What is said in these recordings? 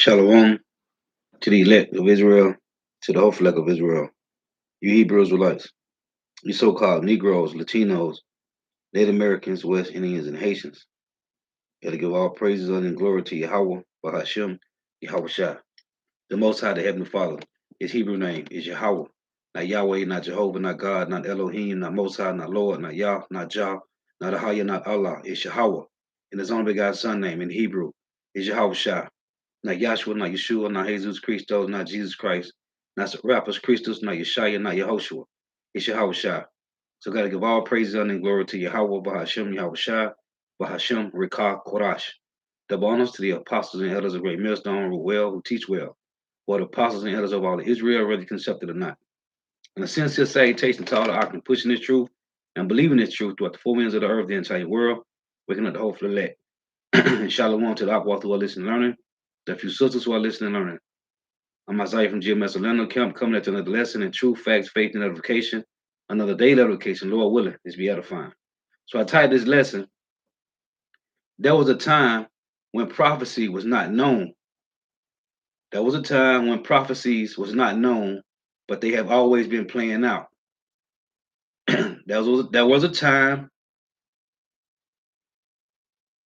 Shalom to the elect of Israel, to the whole flock of Israel. You Hebrew Israelites, you so-called Negroes, Latinos, Native Americans, West Indians, and Haitians. Gotta give all praises and glory to Yahweh, Bahashem, Yahweh Shai. The Most High, the Heavenly Father. His Hebrew name is Yahweh. Not Yahweh, not Jehovah, not God, not Elohim, not Most High, not Lord, not Yah, not Jah, not Ahaya, not Allah. It's Yahweh. And his only begotten Son name in Hebrew is Yahweh Shai. Not Yahshua, not Yeshua, not Jesus Christos, not Jesus Christ, not Serapis Christus, not Yeshaya, not Yehoshua. It's Yahweh Shai. So gotta give all praise, honor, and glory to Yahweh, Bahashem, Yahweh Shai, Bahashem, Rekah, Korash. Double honors to the apostles and elders of Great Millstone who well, who teach well. For the apostles and elders of all of Israel, whether concepted or not. And a sincere salutation to all the Akim pushing this truth and believing this truth throughout the four winds of the earth, the entire world, waking up the whole elect. And shalom to the Akwath who are listening and learning, the few sisters who are listening and learning. I'm Isaiah from GMS Orlando Camp, coming at another lesson in truth, facts, faith, and edification. Another daily edification, Lord willing, is be edifying. So I titled this lesson, there was a time when prophecy was not known. There was a time when prophecies was not known, but they have always been playing out. there was a time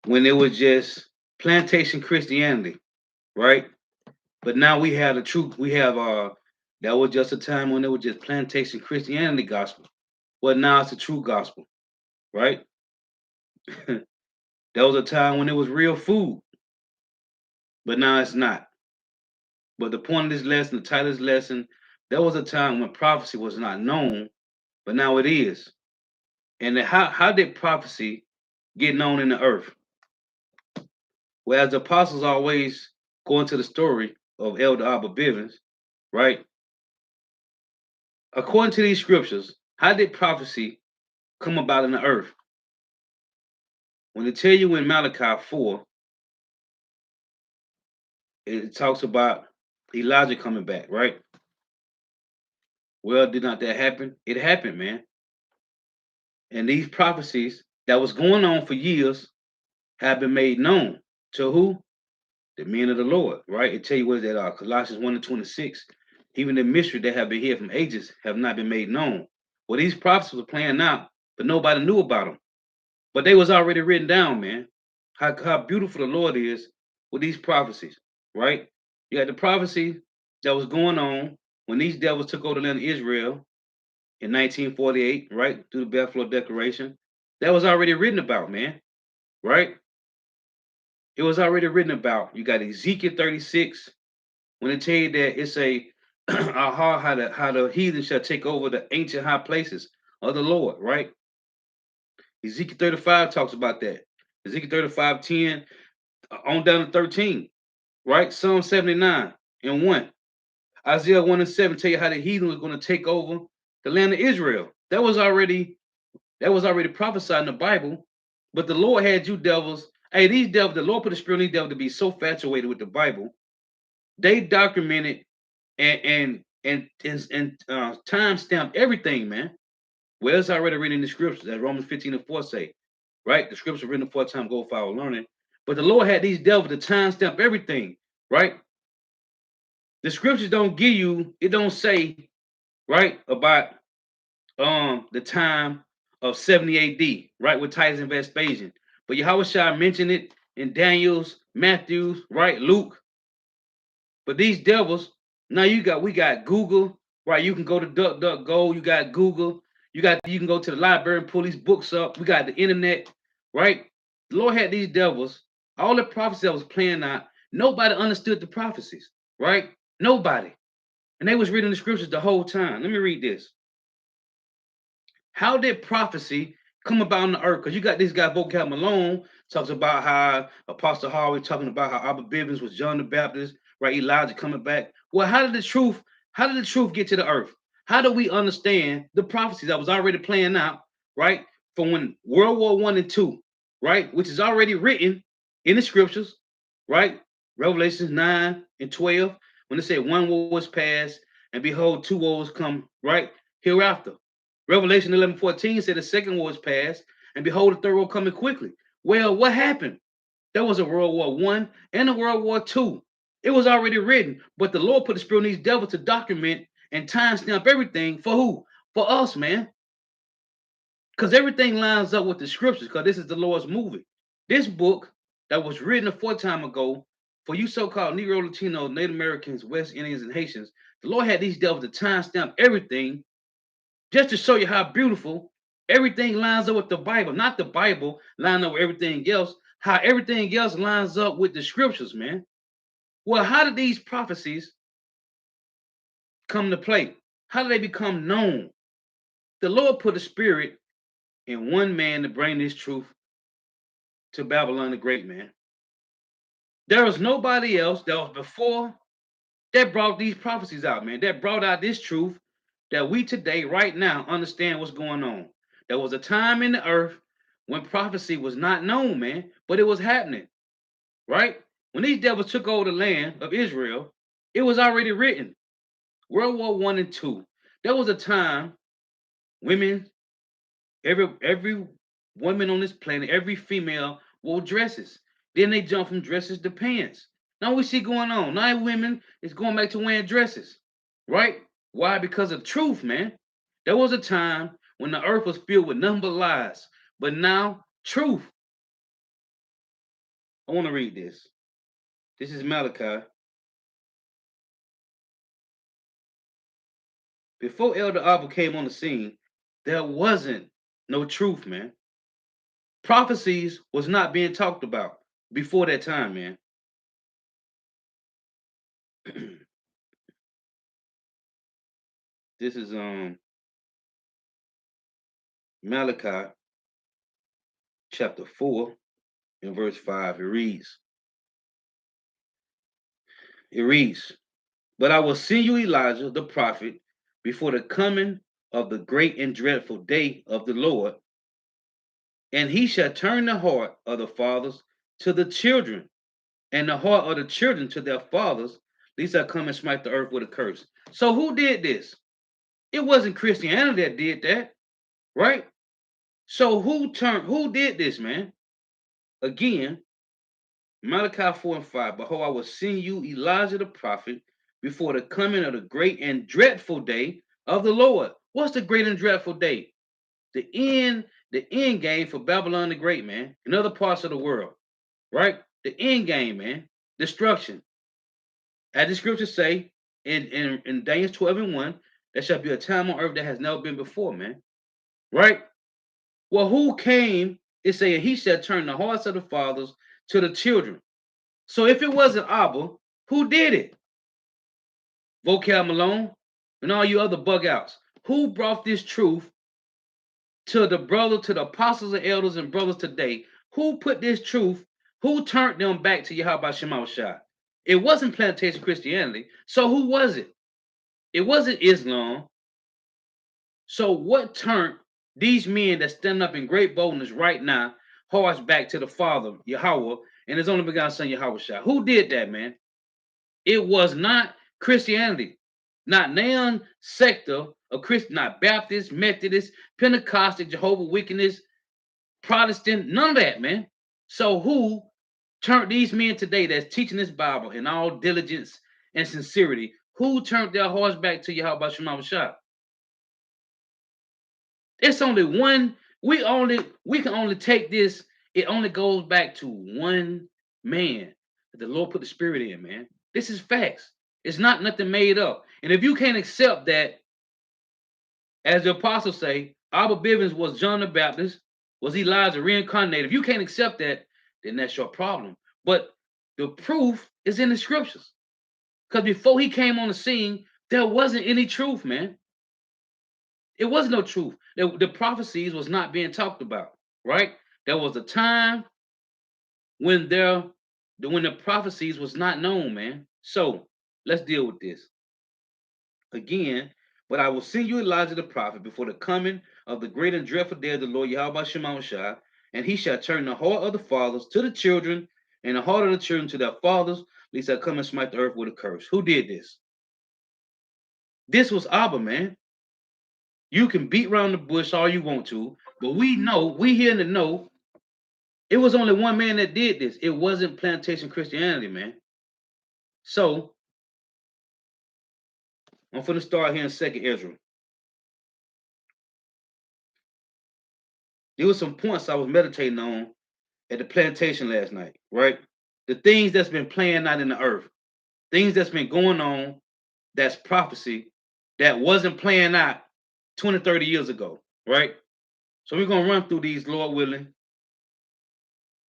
when it was just plantation Christianity, right? But now we have the truth. We have that was just a time when it was just plantation Christianity gospel. Well, now it's the true gospel, right? There was a time when it was real food, but now it's not. But the point of this lesson, the title of this lesson, there was a time when prophecy was not known, but now it is. And how did prophecy get known in the earth? Well, as the apostles always go into the story of Elder Abba Bivens, right? According to these scriptures, how did prophecy come about in the earth? When they tell you in Malachi 4, it talks about Elijah coming back, right? Well, did not that happen? It happened, man. And these prophecies that was going on for years have been made known to who? The men of the Lord, right? It tell you what that Colossians 1 and 26. Even the mystery that have been here from ages have not been made known. Well, these prophecies were playing out, but nobody knew about them. But they was already written down, man. How beautiful the Lord is with these prophecies, right? You had the prophecy that was going on when these devils took over the land of Israel in 1948, right? Through the Balfour Declaration. That was already written about, man, right? It was already written about. You got Ezekiel 36, when they tell you that it's a aha, how the heathen shall take over the ancient high places of the Lord, right? Ezekiel 35 talks about that. Ezekiel 35:10 on down to 13, right? Psalm 79 and 1. Isaiah 1 and 7 tell you how the heathen was going to take over the land of Israel. That was already prophesied in the Bible, but the Lord had you devils. Hey, these devils, the Lord put a spirit in these devils to be so infatuated with the Bible. They documented and time stamped everything, man. Well, it's already written in the scriptures, as Romans 15 and 4 say, right? The scripture written before time go for our learning. But the Lord had these devils to time stamp everything, right? The scriptures don't give you, it don't say, right, about the time of 70 AD, right, with Titus and Vespasian. But Yahweh Shai mentioned it in Daniel's, Matthew's, right, Luke. But these devils, now we got Google, right? You can go to DuckDuckGo, you got Google, you can go to the library and pull these books up. We got the internet, right? The Lord had these devils, all the prophecies that was playing out, nobody understood the prophecies, right? Nobody. And they was reading the scriptures the whole time. Let me read this. How did prophecy come about on the earth? Because you got this guy, Vocab Malone, talks about how Apostle Harvey talking about how Abba Bivens was John the Baptist, right? Elijah coming back. Well, how did the truth get to the earth? How do we understand the prophecies that was already playing out, right? From when World War I and II, right? Which is already written in the scriptures, right? Revelations 9 and 12, when they say one war was past, and behold, two wars come, right? Hereafter. Revelation 11:14 said the second war is past, and behold, the third war coming quickly. Well, what happened? There was a World War I and a World War II. It was already written, but the Lord put the spirit in these devils to document and timestamp everything for who? For us, man. Because everything lines up with the scriptures, because this is the Lord's movie. This book that was written a four time ago for you so-called Negro, Latino, Native Americans, West Indians, and Haitians, the Lord had these devils to timestamp everything just to show you how beautiful everything lines up with the Bible. Not the Bible line up with everything else, how everything else lines up with the scriptures, man. Well, how did these prophecies come to play? How do they become known? The Lord put a spirit in one man to bring this truth to Babylon the Great, man. There was nobody else that was before that brought these prophecies out, man. That brought out this truth that we today, right now, understand what's going on. There was a time in the earth when prophecy was not known, man, but it was happening, right? When these devils took over the land of Israel, it was already written. World War One and Two. There was a time women, every woman on this planet, every female wore dresses. Then they jumped from dresses to pants. Now we see going on. Now women is going back to wearing dresses, right? Why? Because of truth, man. There was a time when the earth was filled with nothing but lies, but now truth. I want to read this. This is Malachi. Before Elder Abba came on the scene, there wasn't no truth, man. Prophecies was not being talked about before that time, man. This is Malachi chapter 4 and verse 5. It reads, but I will send you Elijah the prophet before the coming of the great and dreadful day of the Lord, and he shall turn the heart of the fathers to the children, and the heart of the children to their fathers, lest I come and smite the earth with a curse. So who did this? It wasn't Christianity that did that, right? So who did this, man? Again, Malachi 4 and 5. Behold, I will send you Elijah the prophet before the coming of the great and dreadful day of the Lord. What's the great and dreadful day? The end game for Babylon the Great, man, and other parts of the world, right? The end game, man. Destruction. As the scriptures say in Daniel 12 and 1, there shall be a time on earth that has never been before, man. Right? Well, who came is saying he shall turn the hearts of the fathers to the children. So if it wasn't Abba, who did it? Vocab Malone and all you other bug outs. Who brought this truth to the apostles and elders and brothers today? Who put this truth? Who turned them back to Yahweh Shema Shai? It wasn't plantation Christianity. So who was it? It wasn't Islam. So what turned these men that stand up in great boldness right now hearts back to the Father, Yahweh, and his only begotten Son, Yahweh Shai? Who did that, man? It was not Christianity, not none sector of Christian, not Baptist, Methodist, Pentecostal, Jehovah Witness, Protestant, none of that, man. So who turned these men today that's teaching this Bible in all diligence and sincerity? Who turned their hearts back to Yahweh Shema Shai? It's only one. We can only take this. It only goes back to one man that the Lord put the Spirit in, man. This is facts. It's not nothing made up. And if you can't accept that, as the apostles say, Abba Bivens was John the Baptist, was Elijah reincarnated. If you can't accept that, then that's your problem. But the proof is in the scriptures. Because before he came on the scene, there wasn't any truth, man. It was no truth. The prophecies was not being talked about, right? There was a time when the prophecies was not known, man. So let's deal with this again. But I will send you Elijah the prophet before the coming of the great and dreadful day of the Lord Yahweh Shema Shai, and he shall turn the heart of the fathers to the children, and the heart of the children to their fathers, lest I come and smite the earth with a curse. Who did this? This was Abba, man. You can beat around the bush all you want to, but we here in the know, it was only one man that did this. It wasn't plantation Christianity, man. So I'm going to start here in Second Ezra. There was some points I was meditating on at the plantation last night, right? The things that's been playing out in the earth, things that's been going on, that's prophecy that wasn't playing out 20, 30 years ago, right? So we're going to run through these, Lord willing.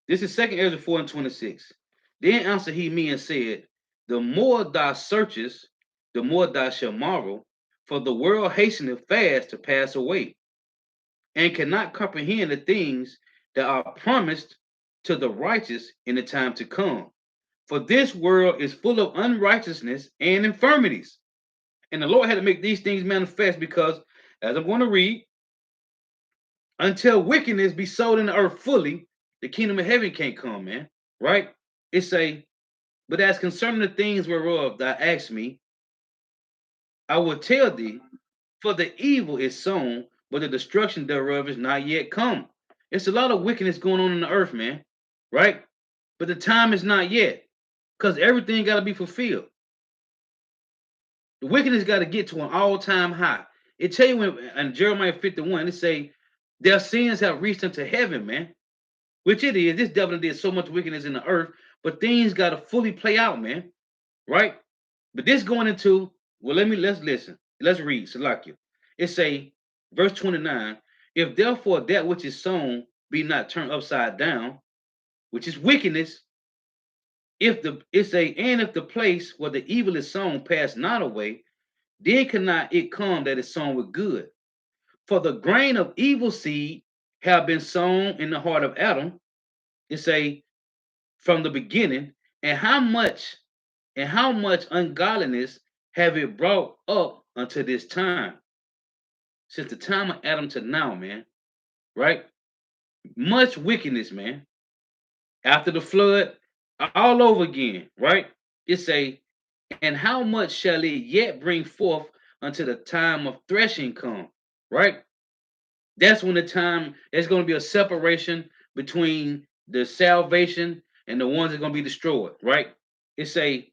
This is Second Ezra 4 and 26. Then answered he me and said, the more thou searchest, the more thou shalt marvel, for the world hasteneth fast to pass away, and cannot comprehend the things that are promised to the righteous in the time to come. For this world is full of unrighteousness and infirmities. And the Lord had to make these things manifest because, as I'm going to read, until wickedness be sold in the earth fully, the kingdom of heaven can't come, man. Right? It say, but as concerning the things whereof thou asked me, I will tell thee, for the evil is sown, but the destruction thereof is not yet come. It's a lot of wickedness going on in the earth, man. Right? But the time is not yet, because everything got to be fulfilled. The wickedness got to get to an all-time high. It tell you when in Jeremiah 51, it say their sins have reached unto heaven, man. Which it is. This devil did so much wickedness in the earth, but things got to fully play out, man. Right? But this going into, well, let's listen. Let's read Salakia. It say, verse 29, if therefore that which is sown be not turned upside down, which is wickedness, if the it say, and if the place where the evil is sown pass not away, then cannot it come that is sown with good. For the grain of evil seed have been sown in the heart of Adam, it say, from the beginning, and how much ungodliness have it brought up unto this time, since the time of Adam to now, man. Right? Much wickedness, man. After the flood, all over again, right? It say, and how much shall it yet bring forth until the time of threshing come? Right? That's when the time there's going to be a separation between the salvation and the ones that are going to be destroyed, right? It say,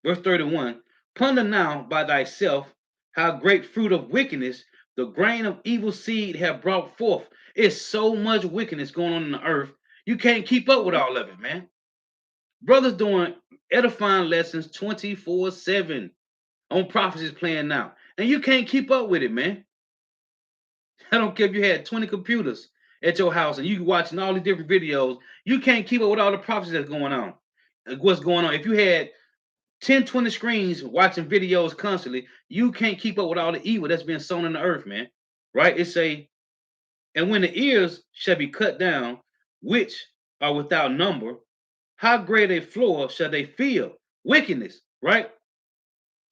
verse 31, ponder now by thyself how great fruit of wickedness the grain of evil seed have brought forth. It's so much wickedness going on in the earth. You can't keep up with all of it, man. Brothers doing edifying lessons 24/7 on prophecies playing now. And you can't keep up with it, man. I don't care if you had 20 computers at your house and you watching all these different videos. You can't keep up with all the prophecies that's going on. What's going on? If you had 10, 20 screens watching videos constantly, you can't keep up with all the evil that's being sown in the earth, man. Right? It say, and when the ears shall be cut down, which are without number, how great a floor shall they feel? Wickedness, right?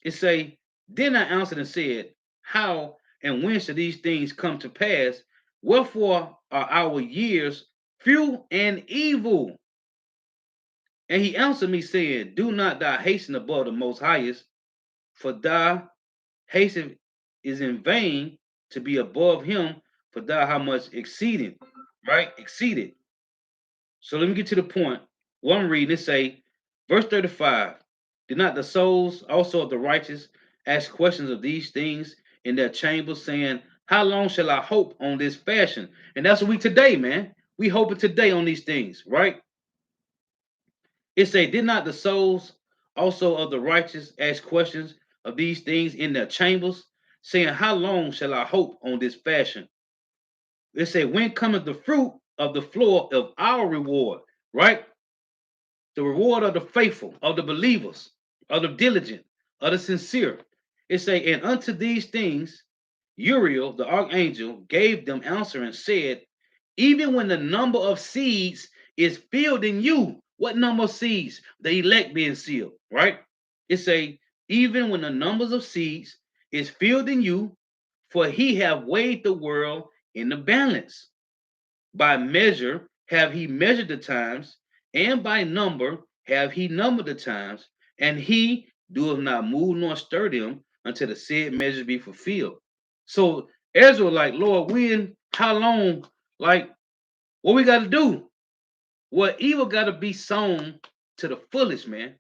It say, then I answered and said, how and when shall these things come to pass? Wherefore are our years few and evil? And he answered me, saying, do not thou hasten above the most highest, for thou hasten is in vain to be above him, for thou how much exceeding, right? Exceeded. So let me get to the point. What I'm reading, it say, verse 35, did not the souls also of the righteous ask questions of these things in their chambers, saying, how long shall I hope on this fashion? And that's what we today, man. We hoping today on these things, right? It say, did not the souls also of the righteous ask questions of these things in their chambers, saying, how long shall I hope on this fashion? It say, when cometh the fruit of the floor of our reward, right? The reward of the faithful, of the believers, of the diligent, of the sincere. It say, and unto these things Uriel, the archangel, gave them answer and said, even when the number of seeds is filled in you, what number of seeds? The elect being sealed, right? It say, even when the numbers of seeds is filled in you, for he have weighed the world in the balance. By measure have he measured the times, and by number have he numbered the times, and he doeth not move nor stir them until the said measures be fulfilled. So Ezra, like, Lord, when, how long, like, what we got to do? Well, evil got to be sown to the fullest, man.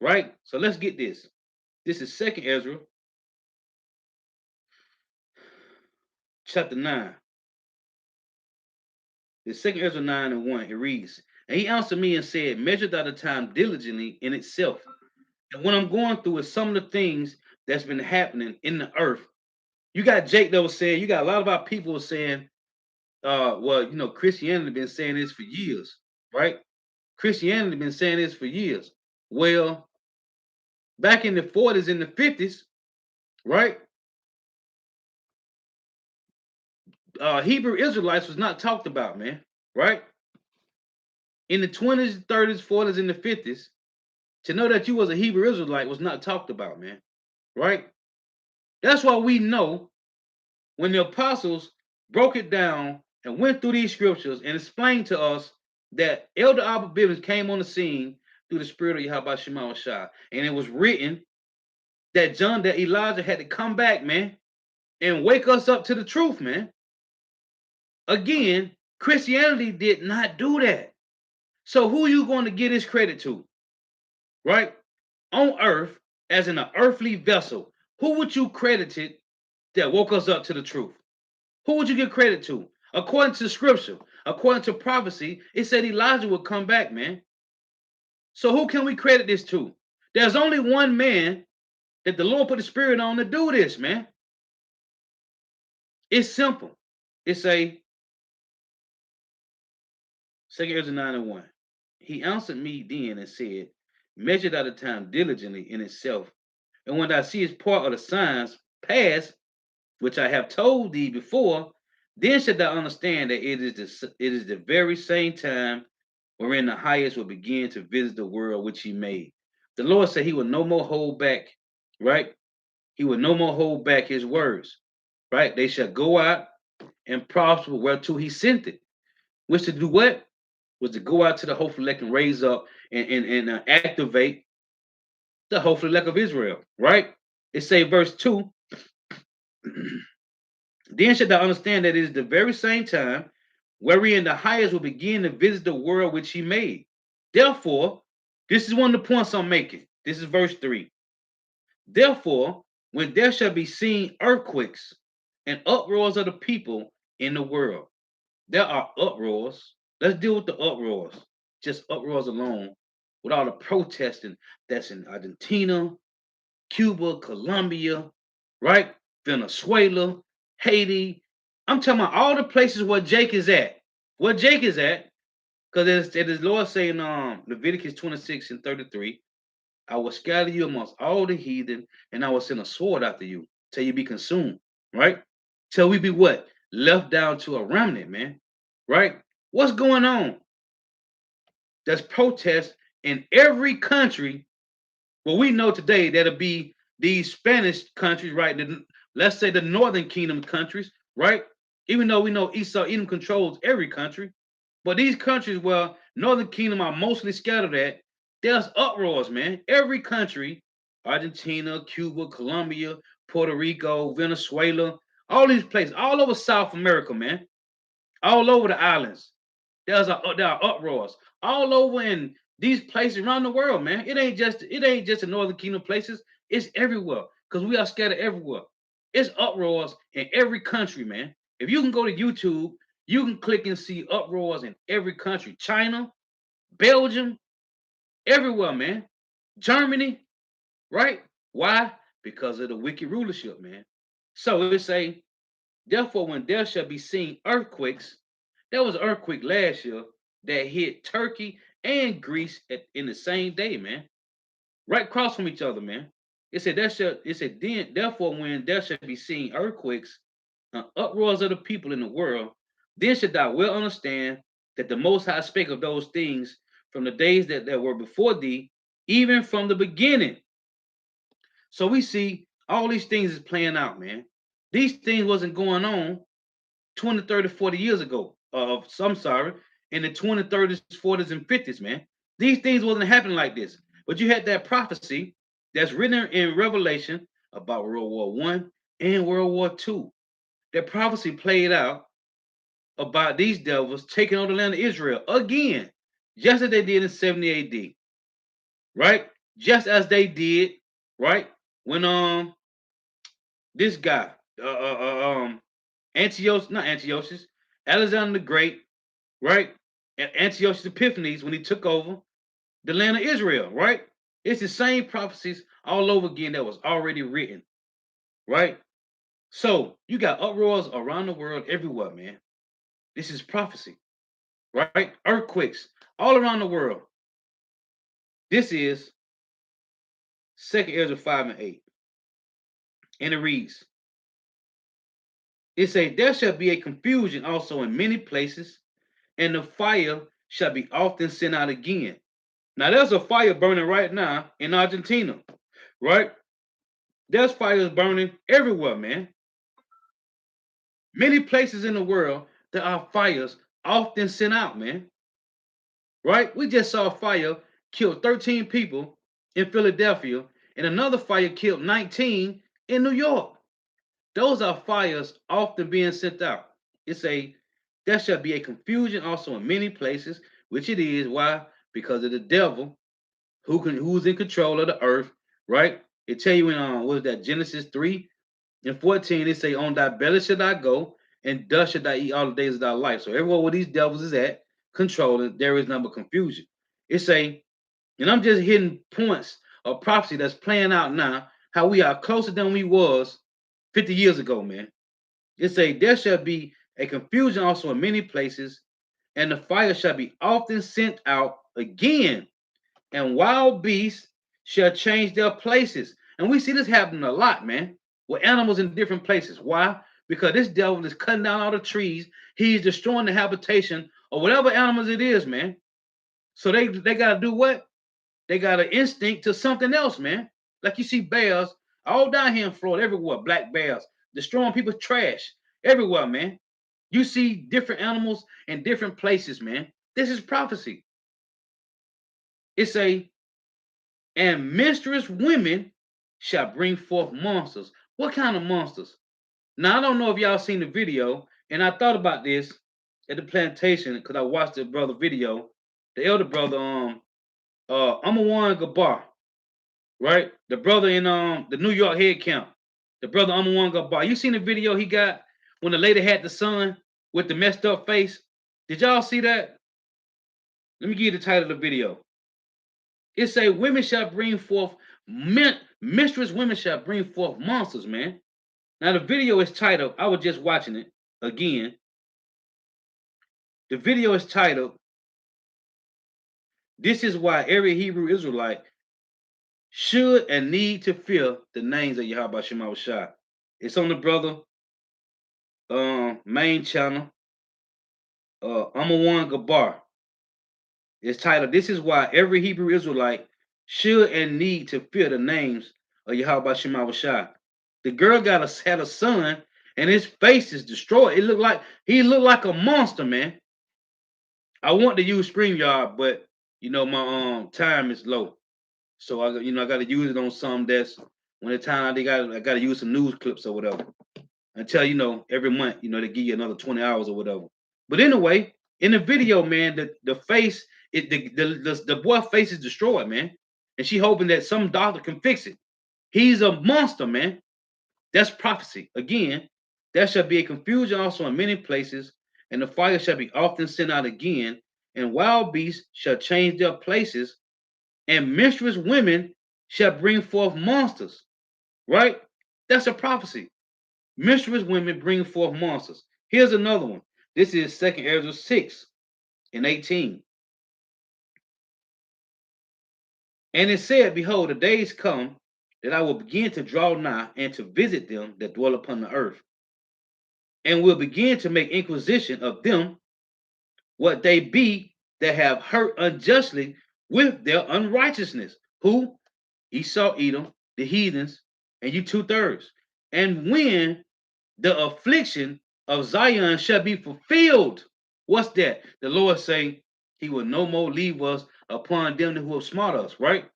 right? So let's get this. This is Second Ezra, chapter 9. The Second Ezra 9 and 1. It reads, and he answered me and said, measure thou the time diligently in itself. And what I'm going through is some of the things that's been happening in the earth. You got Jake that was saying, you got a lot of our people saying, well, Christianity been saying this for years, right? Christianity been saying this for years. Well, back in the 40s and the 50s, right? Hebrew Israelites was not talked about, man, right? In the 20s, 30s, 40s, and the 50s, to know that you was a Hebrew Israelite was not talked about, man, right? That's why we know when the apostles broke it down and went through these scriptures and explained to us that Elder Abba Bivens came on the scene through the spirit of Yahweh Shema Shah. And it was written that that Elijah had to come back, man, and wake us up to the truth, man. Again, Christianity did not do that. So who are you going to give this credit to? Right? On earth, as in an earthly vessel, who would you credit it that woke us up to the truth? Who would you give credit to? According to scripture, according to prophecy, it said Elijah would come back, man. So who can we credit this to? There's only one man that the Lord put the spirit on to do this, man. It's simple. It's a 2 Ezra 9 and 1. He answered me then and said, measure thou the time diligently in itself. And when thou seest part of the signs past, which I have told thee before, then shalt thou understand that it is the very same time wherein the highest will begin to visit the world which he made. The Lord said he will no more hold back, right? He will no more hold back his words, right? They shall go out and prosper whereto he sent it. Which to do what? Was to go out to the hopeful elect and raise up and activate the hopeful elect of Israel, right? It say verse 2, then shalt thou understand that it is the very same time wherein the highest will begin to visit the world which he made. Therefore, this is one of the points I'm making. This is verse 3. Therefore, when there shall be seen earthquakes and uproars of the people in the world, there are uproars. Let's deal with the uproars. Just uproars alone, with all the protesting that's in Argentina, Cuba, Colombia, right? Venezuela, Haiti. I'm talking about all the places where Jake is at. Where Jake is at, because it is Lord saying Leviticus 26 and 33, I will scatter you amongst all the heathen, and I will send a sword after you till you be consumed, right? Till we be what? Left down to a remnant, man. Right? What's going on? There's protests in every country. Well, we know today that'll be these Spanish countries, right? Let's say the Northern Kingdom countries, right? Even though we know Esau Edom controls every country, but these countries where Northern Kingdom are mostly scattered at, there's uproars, man. Every country, Argentina, Cuba, Colombia, Puerto Rico, Venezuela, all these places, all over South America, man, all over the islands. There are uproars all over in these places around the world, man. It ain't just the Northern Kingdom places. It's everywhere because we are scattered everywhere. It's uproars in every country, man. If you can go to YouTube, you can click and see uproars in every country. China, Belgium, everywhere, man. Germany, right? Why? Because of the wicked rulership, man. So it say, therefore, when there shall be seen earthquakes, there was an earthquake last year that hit Turkey and Greece in the same day, man. Right across from each other, man. It said then, therefore, when there shall be seen earthquakes and uproars of the people in the world, then should thou well understand that the Most High spake of those things from the days that were before thee, even from the beginning. So we see all these things is playing out, man. These things wasn't going on 20, 30, 40 years ago. I'm sorry, in the 20, 30s, 40s, and 50s, man. These things wasn't happening like this. But you had that prophecy that's written in Revelation about World War One and World War Two. That prophecy played out about these devils taking over the land of Israel again, just as they did in 70 AD, right? just as they did, right? When this guy, Antiochus, not Antiochus, Alexander the Great, right? Antiochus Epiphanes, when he took over the land of Israel, right? It's the same prophecies all over again that was already written, right? So you got uproars around the world everywhere, man. This is prophecy, right? Earthquakes all around the world. This is Second Ezra 5 and 8. And it reads, it says, there shall be a confusion also in many places, and the fire shall be often sent out again. Now there's a fire burning right now in Argentina, right? There's fires burning everywhere, man. Many places in the world there are fires often sent out, man. Right? We just saw a fire kill 13 people in Philadelphia, and another fire killed 19 in New York. Those are fires often being sent out. It's a there shall be a confusion also in many places, which it is. Why? Because of the devil who's in control of the earth, right? It tell you in what is that, Genesis 3 and 14, it say, on thy belly should I go, and dust should I eat all the days of thy life. So everywhere where these devils is at, controlling, there is number confusion. It say, and I'm just hitting points of prophecy that's playing out now, how we are closer than we was 50 years ago, man. It say, there shall be a confusion also in many places, and the fire shall be often sent out again, and wild beasts shall change their places. And we see this happening a lot, man, with animals in different places. Why? Because this devil is cutting down all the trees. He's destroying the habitation of whatever animals it is, man. So they got to do what? They got an instinct to something else, man. Like you see bears all down here in Florida, everywhere, black bears destroying people's trash everywhere, man. You see different animals in different places, man. This is prophecy. It's a and menstruous women shall bring forth monsters. What kind of monsters? Now I don't know if y'all seen the video, and I thought about this at the plantation because I watched the brother video, the elder brother, Amawan Gabar, right? The brother in the New York head count, the brother Amawan Gabar. You seen the video he got when the lady had the son with the messed up face? Did y'all see that? Let me give you the title of the video. It say women shall bring forth mistress women shall bring forth monsters, man. Now the video is titled, I was just watching it again. The video is titled, this is why every Hebrew Israelite should and need to fear the names of Yahweh Shema Shai. It's on the brother main channel, Amawan Gabar. It's titled, this is why every Hebrew Israelite should and need to fear the names of Yahweh Shema Shai. The girl had a son, and his face is destroyed. It looked like he looked like a monster, man. I want to use StreamYard, but my time is low, so I got to use it on some that's when the time I got to use some news clips or whatever. Until every month they give you another 20 hours or whatever. But anyway, in the video, man, the face the boy face is destroyed, man, and she hoping that some doctor can fix it. He's a monster, man. That's prophecy. Again, there shall be a confusion also in many places, and the fire shall be often sent out again, and wild beasts shall change their places, and menstruous women shall bring forth monsters. Right? That's a prophecy. Menstruous women bring forth monsters. Here's another one. This is 2nd Ezra 6 and 18. And it said, behold, the days come that I will begin to draw nigh and to visit them that dwell upon the earth, and will begin to make inquisition of them what they be that have hurt unjustly with their unrighteousness. Who? Esau, Edom, the heathens, and you 2/3. And when the affliction of Zion shall be fulfilled, what's that? The Lord saying he will no more leave us upon them who have smart us, right?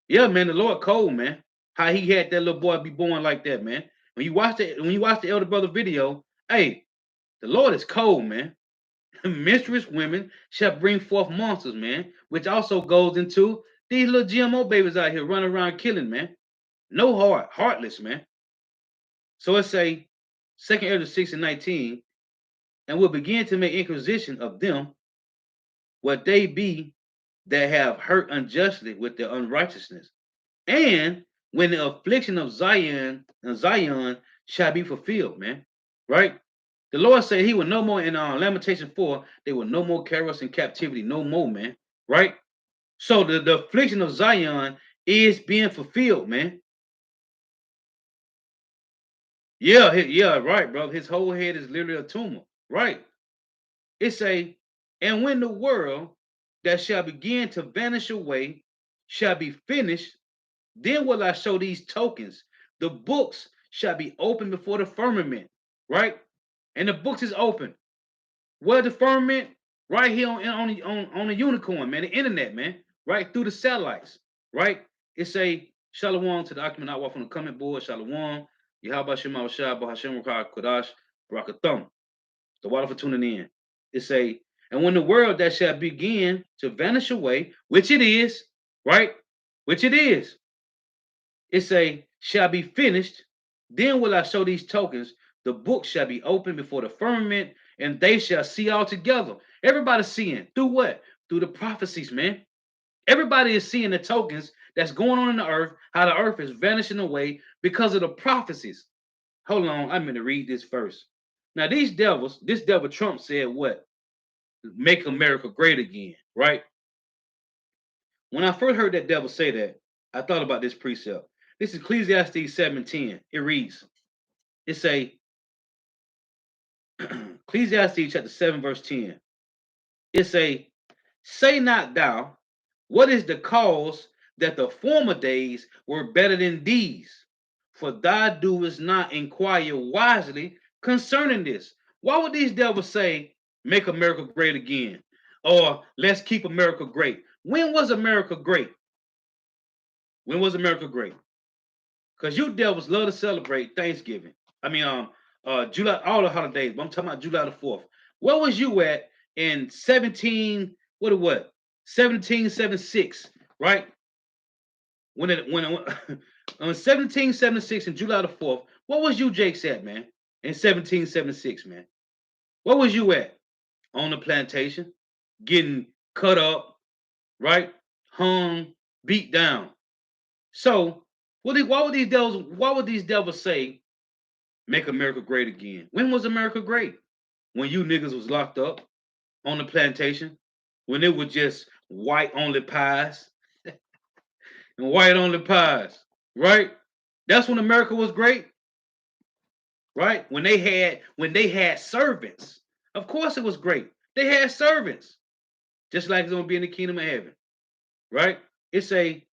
Yeah, man, the Lord cold, man. How he had that little boy be born like that, man. When you watch the elder brother video, hey, the Lord is cold, man. Mistress women shall bring forth monsters, man, which also goes into These little GMO babies out here running around killing, man. No heart, heartless, man. So it say, 2nd Ezra 6 and 19, and will begin to make inquisition of them, what they be that have hurt unjustly with their unrighteousness. And when the affliction of Zion shall be fulfilled, man. Right? The Lord said he will no more in Lamentation 4, they will no more carry us in captivity, no more, man. Right? So the affliction of Zion is being fulfilled, man. Yeah, yeah, right, bro. His whole head is literally a tumor. Right. It say, and when the world that shall begin to vanish away shall be finished, then will I show these tokens. The books shall be open before the firmament, right? And the books is open. Where the firmament? Right here on the unicorn, man, the internet, man, right through the satellites, right? It say Shalom to the document I walk from the comment board, Shalom, Yahweh Shema Shah, Bahashem Rakah Kodash, Barakathum. The water for tuning in. It say, and when the world that shall begin to vanish away, which it is, right? Which it is, it say, shall be finished, then will I show these tokens. The book shall be opened before the firmament, and they shall see all together. Everybody's seeing through what? Through the prophecies, man. Everybody is seeing the tokens that's going on in the earth, how the earth is vanishing away because of the prophecies. Hold on, I'm going to read this first. Now, these devils, this devil Trump said what? Make America great again, right? When I first heard that devil say that, I thought about this precept. This is Ecclesiastes 7:10. It reads, it say, Ecclesiastes chapter 7, verse 10. It say not thou, what is the cause that the former days were better than these? For thou doest not inquire wisely concerning this. Why would these devils say, make America great again? Or let's keep America great? When was America great? When was America great? Because you devils love to celebrate Thanksgiving. I mean, July, all the holidays, but I'm talking about July the 4th. Where was you at in 1776, right? When on 1776 and July the 4th, what was you, Jakes, at, man? In 1776, man. Where was you at? On the plantation, getting cut up, right? Hung, beat down. So, why would these devils say, make America great again? When was America great? When you niggas was locked up on the plantation, when it was just white only pies and white only pies, right? That's when America was great, right? When they had servants. Of course it was great. They had servants, just like it's gonna be in the kingdom of heaven, right? It say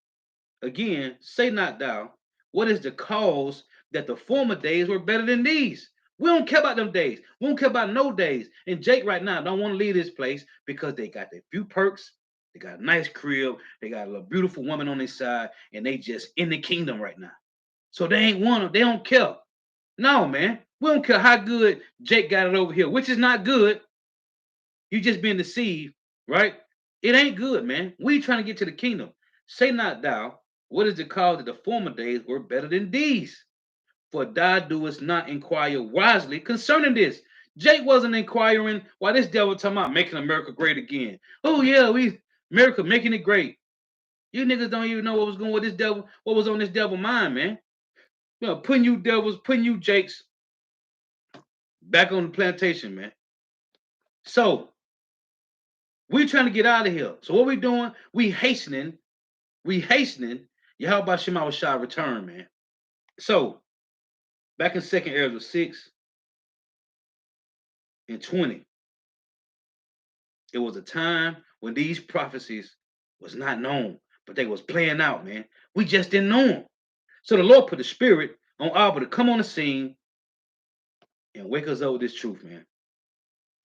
again, say not thou, what is the cause that the former days were better than these? We don't care about them days. We don't care about no days. And Jake right now don't want to leave this place because they got their few perks. They got a nice crib. They got a beautiful woman on their side, and they just in the kingdom right now. So they ain't want them. They don't care. No, man. We don't care how good Jake got it over here, which is not good. You just being deceived, right? It ain't good, man. We trying to get to the kingdom. Say not thou, what is the cause that the former days were better than these? For thou doest not inquire wisely concerning this. Jake wasn't inquiring why this devil talking about making America great again. Oh yeah, we America making it great. You niggas don't even know what was going with this devil, what was on this devil mind, man. You know, putting you Jakes back on the plantation, man. So we trying to get out of here. So what we doing? We hastening Yahweh Shema Shah return, man. So back in 2nd Ezra 6 and 20, it was a time when these prophecies was not known, but they was playing out, man. We just didn't know them. So the Lord put the spirit on Abba to come on the scene and wake us up with this truth, man.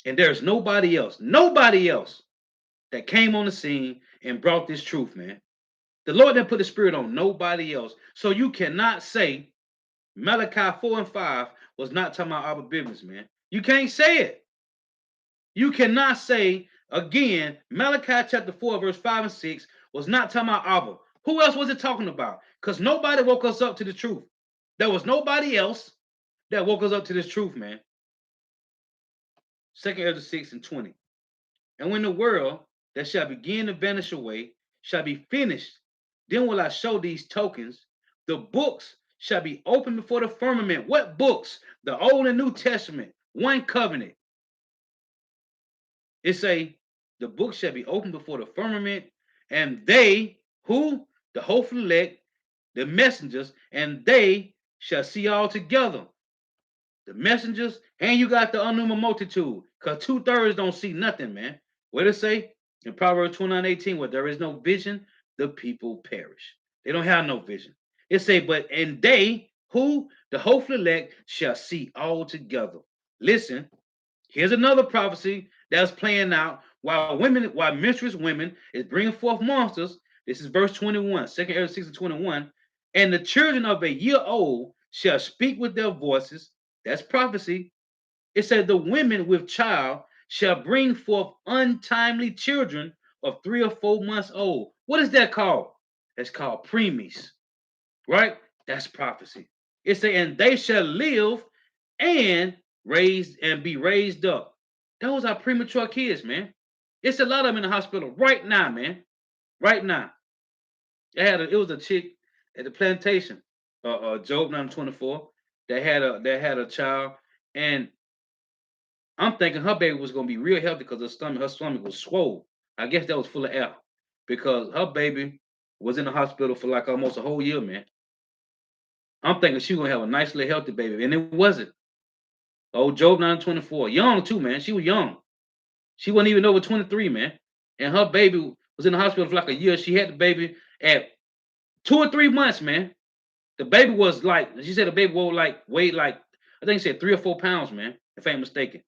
And there's nobody else that came on the scene and brought this truth, man. The Lord didn't put the spirit on nobody else. So you cannot say Malachi 4 and 5 was not talking about our business, man. You can't say it. You cannot say again Malachi chapter 4, verse 5 and 6 was not talking about Abba. Who else was it talking about? Because nobody woke us up to the truth. There was nobody else that woke us up to this truth, man. Second Ezra 6 and 20. And when the world that shall begin to vanish away shall be finished, then will I show these tokens. The books shall be opened before the firmament. What books? The Old and New Testament, one covenant. It say the book shall be opened before the firmament, and they who the hopeful elect, the messengers, and they shall see all together. The messengers, and you got the unknown multitude, because two-thirds don't see nothing, man. What it say in Proverbs 29:18? Where there is no vision, the people perish. They don't have no vision. It say, but and they who the hopeful elect shall see all together. Listen, here's another prophecy that's playing out while mistress women is bringing forth monsters. This is verse 21, 2nd Ezra 6 and 21. And the children of a year old shall speak with their voices. That's prophecy. It said the women with child shall bring forth untimely children of 3 or 4 months old. What is that called? That's called preemies, right? That's prophecy. It say, and they shall live and be raised up. Those are premature kids, man. It's a lot of them in the hospital right now, man. Right now. It was a chick at the plantation, Job 924, that had a child, and I'm thinking her baby was gonna be real healthy because her stomach was swole. I guess that was full of air because her baby was in the hospital for like almost a whole year, man. I'm thinking she was gonna have a nice little healthy baby, and it wasn't. Oh, Job 924, young too, man. She was young. She wasn't even over 23, man. And her baby was in the hospital for like a year. She had the baby at 2 or 3 months, man. The baby was like, she said the baby weighed like, I think she said 3 or 4 pounds, man, if I ain't mistaken.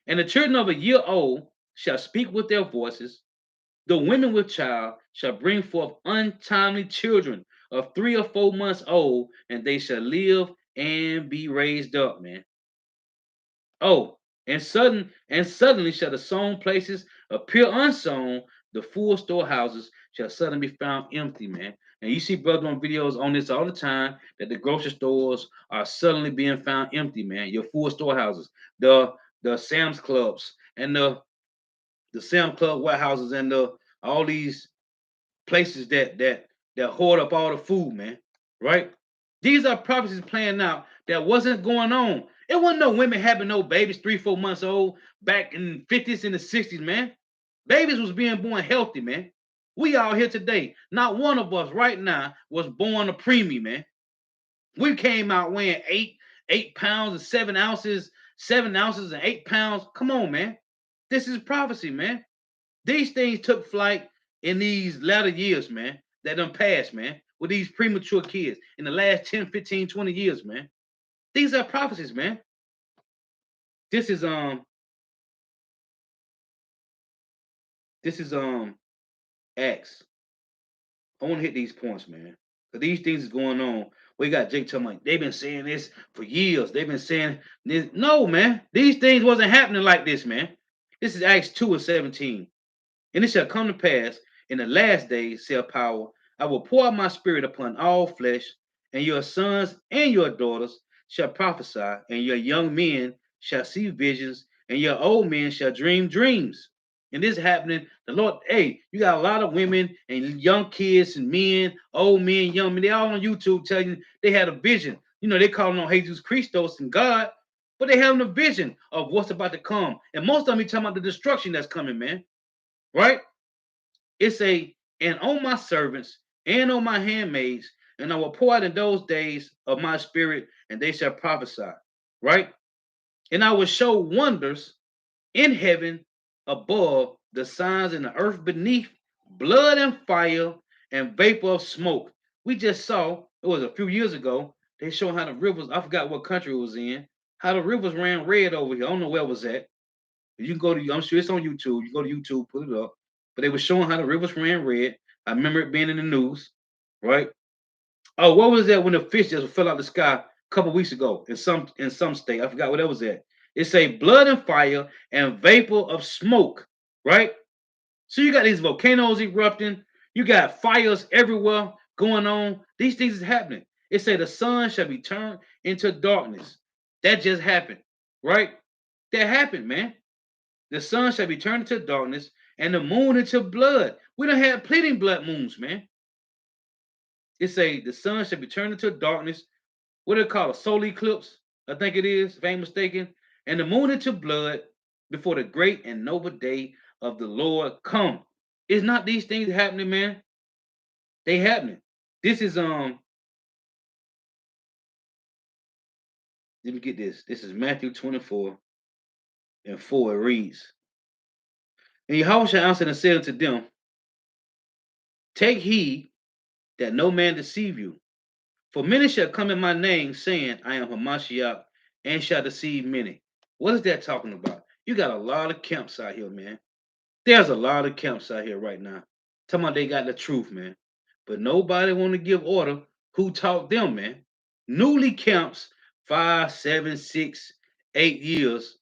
And the children of a year old shall speak with their voices. The women with child shall bring forth untimely children of 3 or 4 months old, and they shall live and be raised up, man. Oh, and suddenly shall the sown places appear unsown, the full storehouses shall suddenly be found empty, man. And you see brother on videos on this all the time that the grocery stores are suddenly being found empty, man. Your full storehouses, the Sam's Clubs and the Sam Club warehouses and the all these places that hoard up all the food, man. Right? These are prophecies playing out that wasn't going on. It wasn't no women having no babies 3, 4 months old back in the 50s and the 60s, man. Babies was being born healthy, man. We all here today. Not one of us right now was born a preemie, man. We came out weighing 8 pounds and 7 ounces, 7 ounces and 8 pounds. Come on, man. This is prophecy, man. These things took flight in these latter years, man, that done passed, man, with these premature kids in the last 10, 15, 20 years, man. These are prophecies, man. This is this is Acts. I want to hit these points, man. Cause these things is going on. We got Jake talking like they've been saying this for years. They've been saying this. No, man. These things wasn't happening like this, man. This is Acts 2 and 17. And it shall come to pass in the last days, saith power, I will pour out my spirit upon all flesh, and your sons and your daughters shall prophesy, and your young men shall see visions, and your old men shall dream dreams. And this is happening. The Lord, hey, you got a lot of women and young kids and men, old men, young men, they all on YouTube telling you they had a vision. You know, they calling on Jesus Christos and God, but they having a vision of what's about to come. And most of them be talking about the destruction that's coming, man. Right? It's and on my servants and on my handmaids, and I will pour out in those days of my spirit, and they shall prophesy. Right? And I will show wonders in heaven above, the signs in the earth beneath, blood and fire and vapor of smoke. We just saw, it was a few years ago, they showed how the rivers, I forgot what country it was in, how the rivers ran red over here. I don't know where it was at. You can go to, I'm sure it's on YouTube. You go to YouTube, put it up. But they were showing how the rivers ran red. I remember it being in the news, right? Oh, what was that when the fish just fell out the sky a couple weeks ago in some state? I forgot what that was at. It say blood and fire and vapor of smoke, right? So you got these volcanoes erupting. You got fires everywhere going on. These things is happening. It say the sun shall be turned into darkness. That just happened, right? That happened, man. The sun shall be turned into darkness and the moon into blood. We don't have plenty blood moons, man. It say the sun shall be turned into darkness. What do they call a solar eclipse? I think it is, if I ain't mistaken. And the moon into blood before the great and noble day of the Lord come. Is not these things happening, man? They happening. This is let me get this. This is Matthew 24 and 4. It reads, and Yahushua answered and said unto them, take heed that no man deceive you. For many shall come in my name, saying, I am Hamashiach, and shall deceive many. What is that talking about? You got a lot of camps out here, man. There's a lot of camps out here right now. Talking about they got the truth, man. But nobody want to give order who taught them, man. Newly camps, 5, 7, 6, 8 years.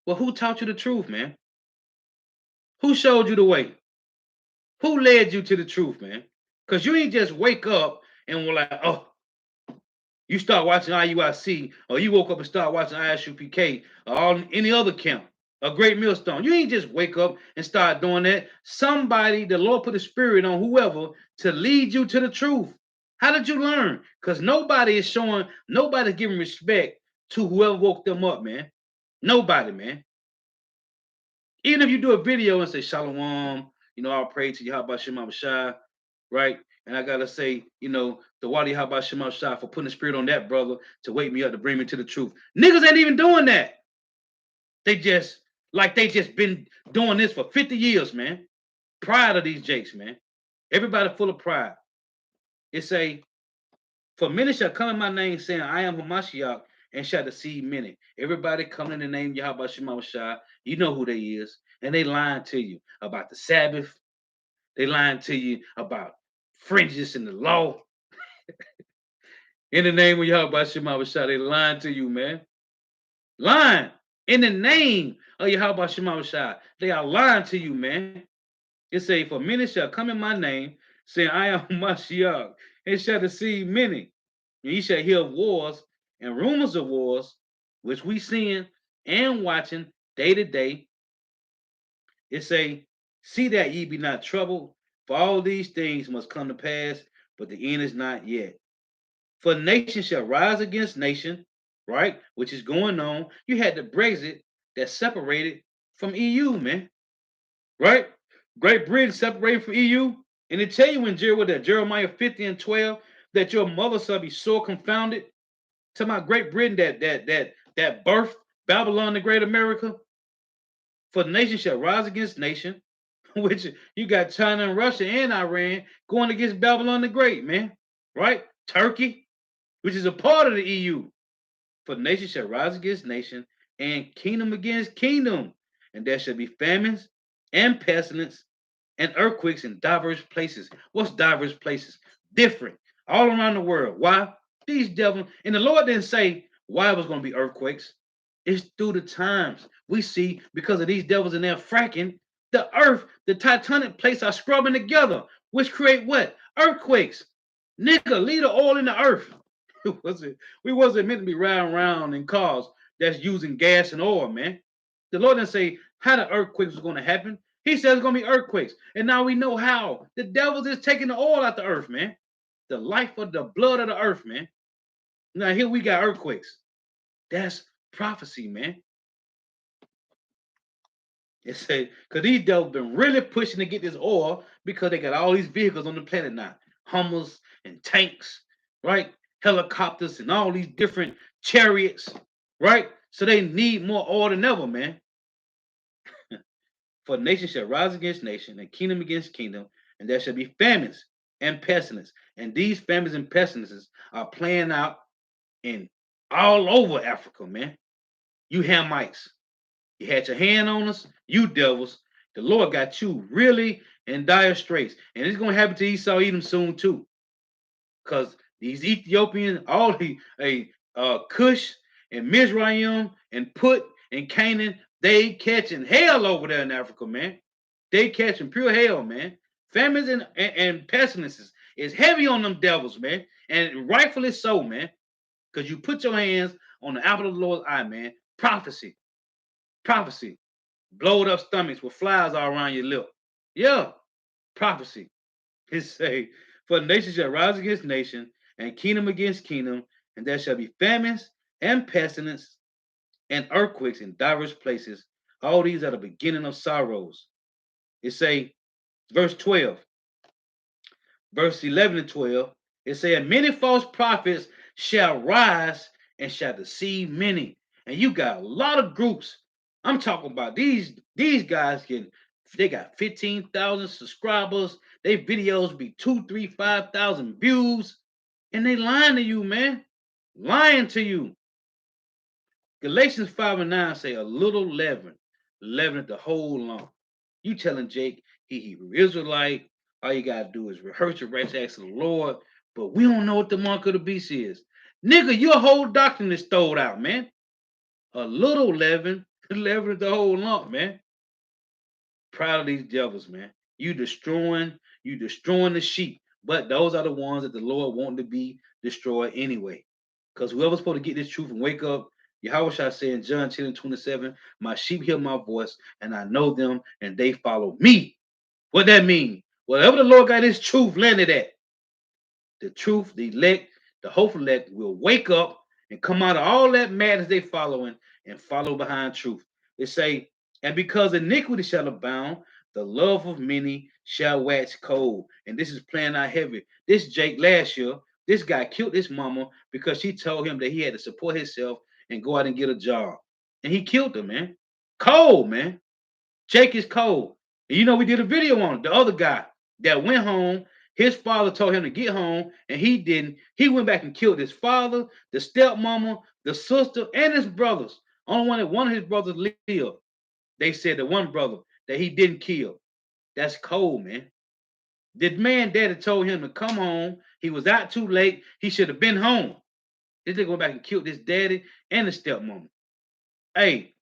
Well, who taught you the truth, man? Who showed you the way? Who led you to the truth, man? Because you ain't just wake up and were like, oh, you start watching IUIC, or you woke up and start watching ISUPK, or any other camp, a great millstone. You ain't just wake up and start doing that. Somebody, the Lord put a spirit on whoever to lead you to the truth. How did you learn? Because nobody is showing, nobody's giving respect to whoever woke them up, man. Nobody, man. Even if you do a video and say Shalom, I'll pray to you, how about Shema Shai, right? And I gotta say, the Wadi how about Shema Shai for putting the spirit on that brother to wake me up to bring me to the truth. Niggas ain't even doing that. They just been doing this for 50 years, man. Pride of these jakes, man. Everybody full of pride. It say, for many shall come in my name, saying, I am Hamashiach, and shall deceive many. Everybody coming in the name of Yahweh Shema Shai, you know who they is. And they lying to you about the Sabbath. They lying to you about fringes in the law. In the name of Yahweh Shema Shai, they lying to you, man. Lying. In the name of Yahweh Shema Shai, they are lying to you, man. It say, for many shall come in my name, saying, I am Mashiach, and shall deceive many. And ye shall hear of wars and rumors of wars, which we seeing and watching day to day. It say, see that ye be not troubled, for all these things must come to pass, but the end is not yet. For nation shall rise against nation, right? Which is going on. You had the Brexit that separated from EU, man, right? Great Britain separated from EU. And they tell you in Jeremiah 50 and 12 that your mother shall be sore confounded. To my Great Britain that birthed Babylon the Great America. For nation shall rise against nation, which you got China and Russia and Iran going against Babylon the Great, man. Right? Turkey, which is a part of the EU. For nation shall rise against nation, and kingdom against kingdom, and there shall be famines and pestilence and earthquakes in diverse places. What's diverse places? Different, all around the world. Why? These devils, and the Lord didn't say why it was going to be earthquakes. It's through the times we see because of these devils and their fracking. The earth, the tectonic plates are scrubbing together, which create what? Earthquakes. Nigga, leave the oil in the earth. We wasn't meant to be riding around in cars that's using gas and oil, man. The Lord didn't say how the earthquakes was going to happen. He said it's going to be earthquakes. And now we know how. The devil is taking the oil out the earth, man. The life of the blood of the earth, man. Now here we got earthquakes. That's prophecy, man. It say, because these devils been really pushing to get this oil because they got all these vehicles on the planet now. Hummers and tanks, right? Helicopters and all these different chariots, right? So they need more oil than ever, man. For nation shall rise against nation, and kingdom against kingdom, and there shall be famines and pestilence. And these famines and pestilences are playing out in all over Africa, man. You Hamites, you had your hand on us, you devils. The Lord got you really in dire straits. And it's going to happen to Esau Edom soon, too. Because these Ethiopians, all the Cush and Mizraim and Put and Canaan, they catching hell over there in Africa, man. They catching pure hell, man. Famines and pestilences is heavy on them devils, man. And rightfully so, man. Because you put your hands on the apple of the Lord's eye, man. Prophecy. Prophecy. Blowed up stomachs with flies all around your lip. Yeah. Prophecy. It say, for nation shall rise against nation, and kingdom against kingdom, and there shall be famines and pestilence and earthquakes in diverse places. All these are the beginning of sorrows. It say, verse 12, verse 11 and 12, it said, many false prophets shall rise and shall deceive many. And you got a lot of groups. I'm talking about these guys getting, they got 15,000 subscribers. Their videos be 2, 3, 5,000 views. And they lying to you, man. Lying to you. Galatians 5 and 9 say a little leaven, leaven the whole lump. You telling Jake he Hebrew Israelite, all you gotta do is rehearse your rights acts of the Lord, but we don't know what the mark of the beast is. Nigga, your whole doctrine is throwed out, man. A little leaven, leaven the whole lump, man. Proud of these devils, man. You destroying the sheep. But those are the ones that the Lord want to be destroyed anyway. Because whoever's supposed to get this truth and wake up, Yahweh shall say in John 10 and 27, my sheep hear my voice, and I know them, and they follow me. What that mean? Whatever the Lord got his truth landed at, the truth, the elect, the hopeful elect will wake up and come out of all that madness they following and follow behind truth. They say, and because iniquity shall abound, the love of many shall wax cold. And this is playing out heavy. This Jake last year, this guy killed his mama because she told him that he had to support himself and go out and get a job. And he killed her, man. Cold, man. Jake is cold. And you know, we did a video on it. The other guy that went home, his father told him to get home, and he didn't. He went back and killed his father, the stepmama, the sister, and his brothers. Only one of his brothers lived. They said the one brother that he didn't kill. That's cold, man. The man daddy told him to come home. He was out too late. He should have been home. This nigga went back and killed his daddy and his stepmama. Hey,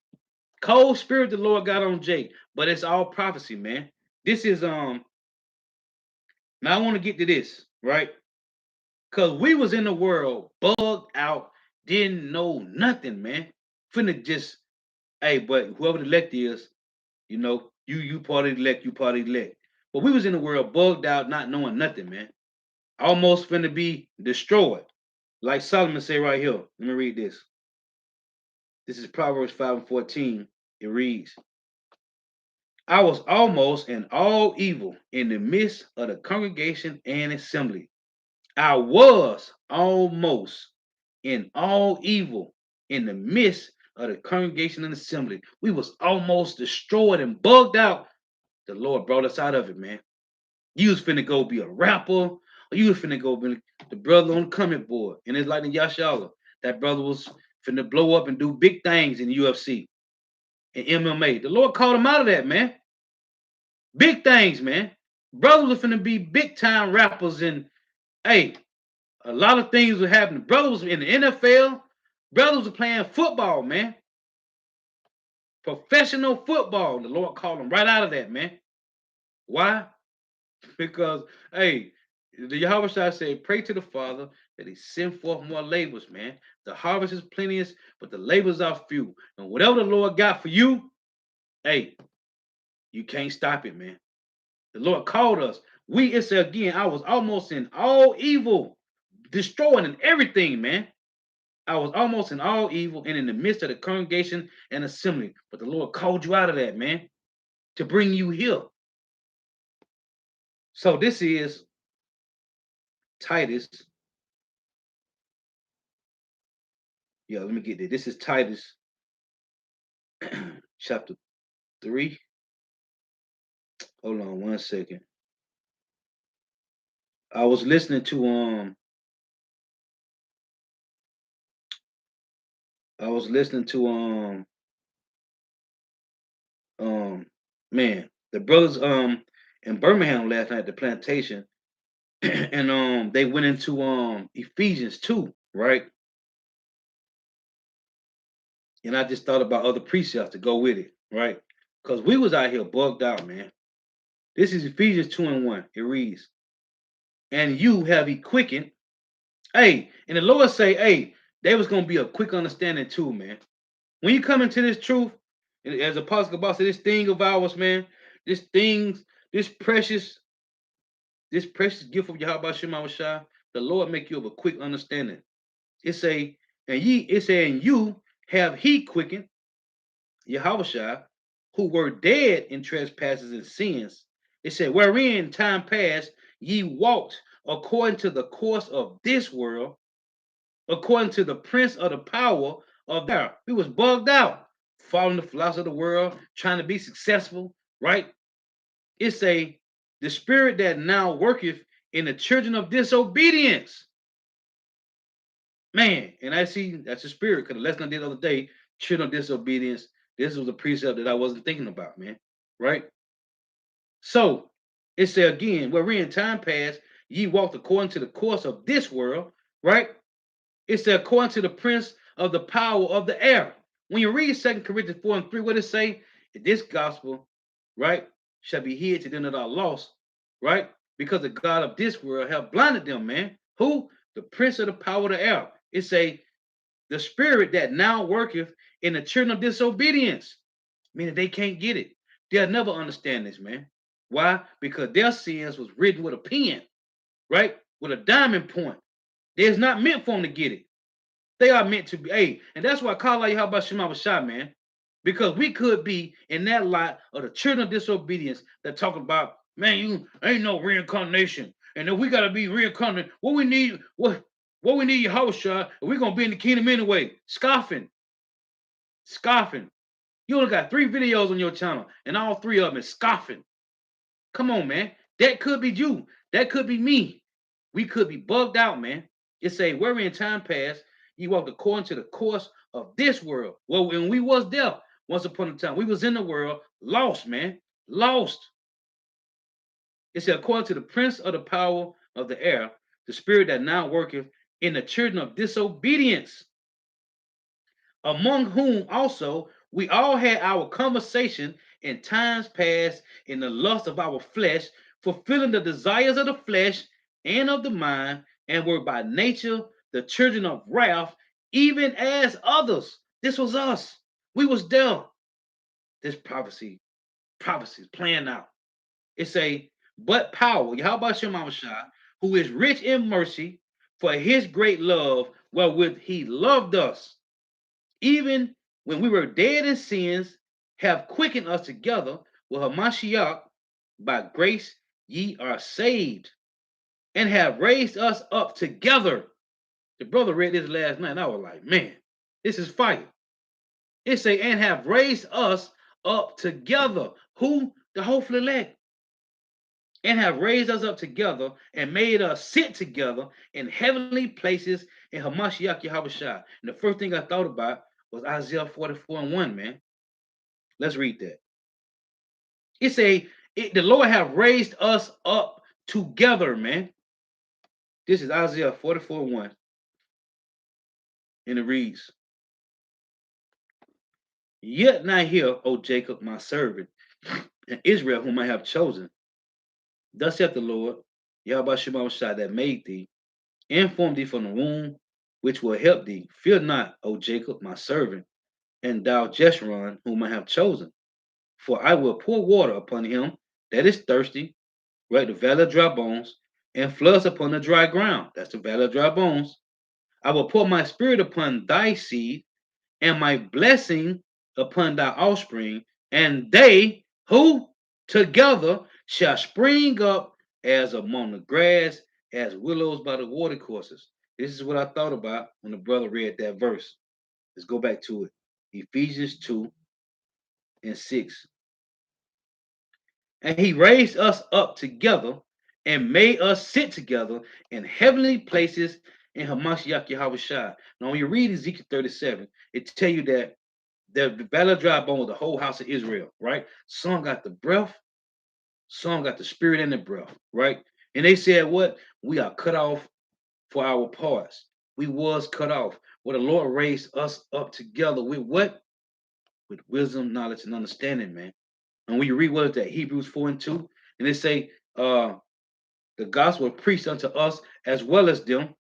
cold spirit the Lord got on Jake, but it's all prophecy, man. This is now I want to get to this, right? Cause we was in the world bugged out, didn't know nothing, man. Finna just, hey, but whoever the elect is, you part of the elect, you part of the elect. But we was in the world bugged out, not knowing nothing, man. Almost finna be destroyed. Like Solomon say right here. Let me read this. This is Proverbs 5 and 14. It reads, I was almost in all evil in the midst of the congregation and assembly. I was almost in all evil in the midst of the congregation and assembly. We was almost destroyed and bugged out. The Lord brought us out of it, man. You was finna go be a rapper, or you was finna go be the brother on the comment board. And it's like the Yashala. That brother was finna blow up and do big things in the UFC and MMA. The Lord called him out of that, man. Big things, man. Brothers were finna be big time rappers, and hey, a lot of things were happening. Brothers was in the NFL. Brothers were playing football, man. Professional football. The Lord called them right out of that, man. Why? Because, hey, the Yahweh Shai said, pray to the Father that he send forth more labors, man. The harvest is plenteous, but the labors are few. And whatever the Lord got for you, hey, you can't stop it, man. The Lord called us. It's again, I was almost in all evil, destroying and everything, man. I was almost in all evil and in the midst of the congregation and assembly. But the Lord called you out of that, man, to bring you here. So this is Titus. Yeah, let me get there. This is Titus chapter 3. Hold on one second. I was listening to I was listening to um man, the brothers in Birmingham last night at the plantation, and they went into Ephesians 2, right? And I just thought about other precepts to go with it, right? Because we was out here bugged out, man. This is Ephesians 2 and 1. It reads, and you have he quickened. Hey, and the Lord say, hey, there was gonna be a quick understanding too, man. When you come into this truth, as Apostle Paul said, this thing of ours, man, this things, this precious, this precious gift of Yahweh Shema Shai, the Lord make you of a quick understanding. It say, it say, and you have he quickened, Yahweh, who were dead in trespasses and sins. It said, wherein time past ye walked according to the course of this world, according to the prince of the power of there. We was bugged out, following the philosophy of the world, trying to be successful, right? It's the spirit that now worketh in the children of disobedience. Man, and I see that's the spirit, because the lesson I did the other day, children of disobedience, this was a precept that I wasn't thinking about, man. Right? So it said again, where in time past ye walked according to the course of this world, right? It said according to the prince of the power of the air. When you read 2 Corinthians 4 and 3, what it say? This gospel, right, shall be hid to them that are lost, right? Because the God of this world have blinded them, man. Who? The prince of the power of the air. It say the spirit that now worketh in the children of disobedience, meaning they can't get it. They'll never understand this, man. Why? Because their sins was written with a pen, right? With a diamond point. It's not meant for them to get it. They are meant to be. Hey, and that's why I call out Yahweh Shema Shah, man. Because we could be in that lot of the children of disobedience that talk about, man, you ain't no reincarnation. And then we gotta be reincarnated. What we need your house, Shah, and we're gonna be in the kingdom anyway. Scoffing. Scoffing. You only got 3 videos on your channel, and all 3 of them is scoffing. Come on, man. That could be you. That could be me. We could be bugged out, man. It say, where in time past, you walked according to the course of this world. Well, when we was there, once upon a time, we was in the world, lost, man. Lost. It said, according to the prince of the power of the air, the spirit that now worketh in the children of disobedience, among whom also we all had our conversation in times past in the lust of our flesh, fulfilling the desires of the flesh and of the mind, and were by nature the children of wrath, even as others. This was us. We was there. This prophecy is playing out. It say, but power, Yahweh Shema Shai, who is rich in mercy, for his great love, wherewith he loved us even when we were dead in sins, have quickened us together with Hamashiach. By grace ye are saved, and have raised us up together. The brother read this last night, and I was like, man, this is fire. It say, and have raised us up together. Who? The hopeful elect. And have raised us up together and made us sit together in heavenly places in Hamashiach Yahweh. And the first thing I thought about was Isaiah 44 and 1, man. Let's read that. It say, the Lord have raised us up together, man. This is Isaiah 44 and 1. And it reads, yet not here, O Jacob, my servant, and Israel, whom I have chosen. Thus saith the Lord, Yahweh Shema Shai, that made thee, and formed thee from the womb, which will help thee. Fear not, O Jacob, my servant, and thou Jeshurun, whom I have chosen. For I will pour water upon him that is thirsty, right? The valley of dry bones, and floods upon the dry ground. That's the valley of dry bones. I will pour my spirit upon thy seed, and my blessing upon thy offspring, and they who together shall spring up as among the grass, as willows by the watercourses. This is what I thought about when the brother read that verse. Let's go back to it. Ephesians 2 and 6. And he raised us up together and made us sit together in heavenly places in Hamashiach Yahweh Shai. Now, when you read Ezekiel 37, it tell you that the battle of dry bone was the whole house of Israel, right? Some got the breath, some got the spirit and the breath, right? And they said, what? We are cut off for our parts. We was cut off. Well, the Lord raised us up together with what? With wisdom, knowledge, and understanding, man. And when you read what is that, Hebrews 4 and 2, And they say, the gospel was preached unto us as well as them,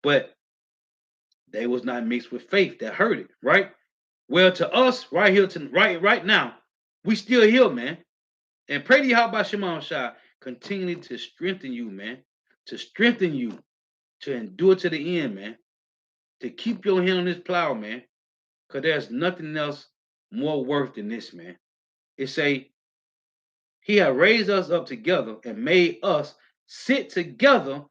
but they was not mixed with faith that heard it, right? Well, to us, right here, to right now, we still here, man. And pray to Yahweh Shema Shai continually to strengthen you, man. To strengthen you to endure to the end, man. To keep your hand on this plow, man. Because there's nothing else more worth than this, man. It say, He had raised us up together and made us sit together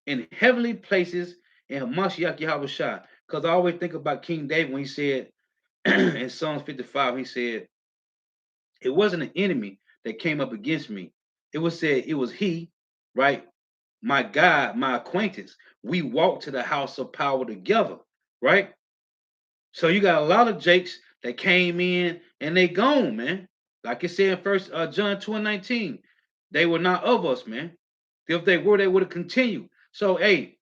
in heavenly places in Hamashiach Yahweh Shai. Because I always think about King David when he said in Psalms 55, he said, it wasn't an enemy that came up against me. It was said it was he, right? My God, my acquaintance. We walked to the house of power together, right? So you got a lot of Jakes that came in and they gone, man. Like it said in First John 2 and 19, they were not of us, man. If they were, they would have continued. So, hey,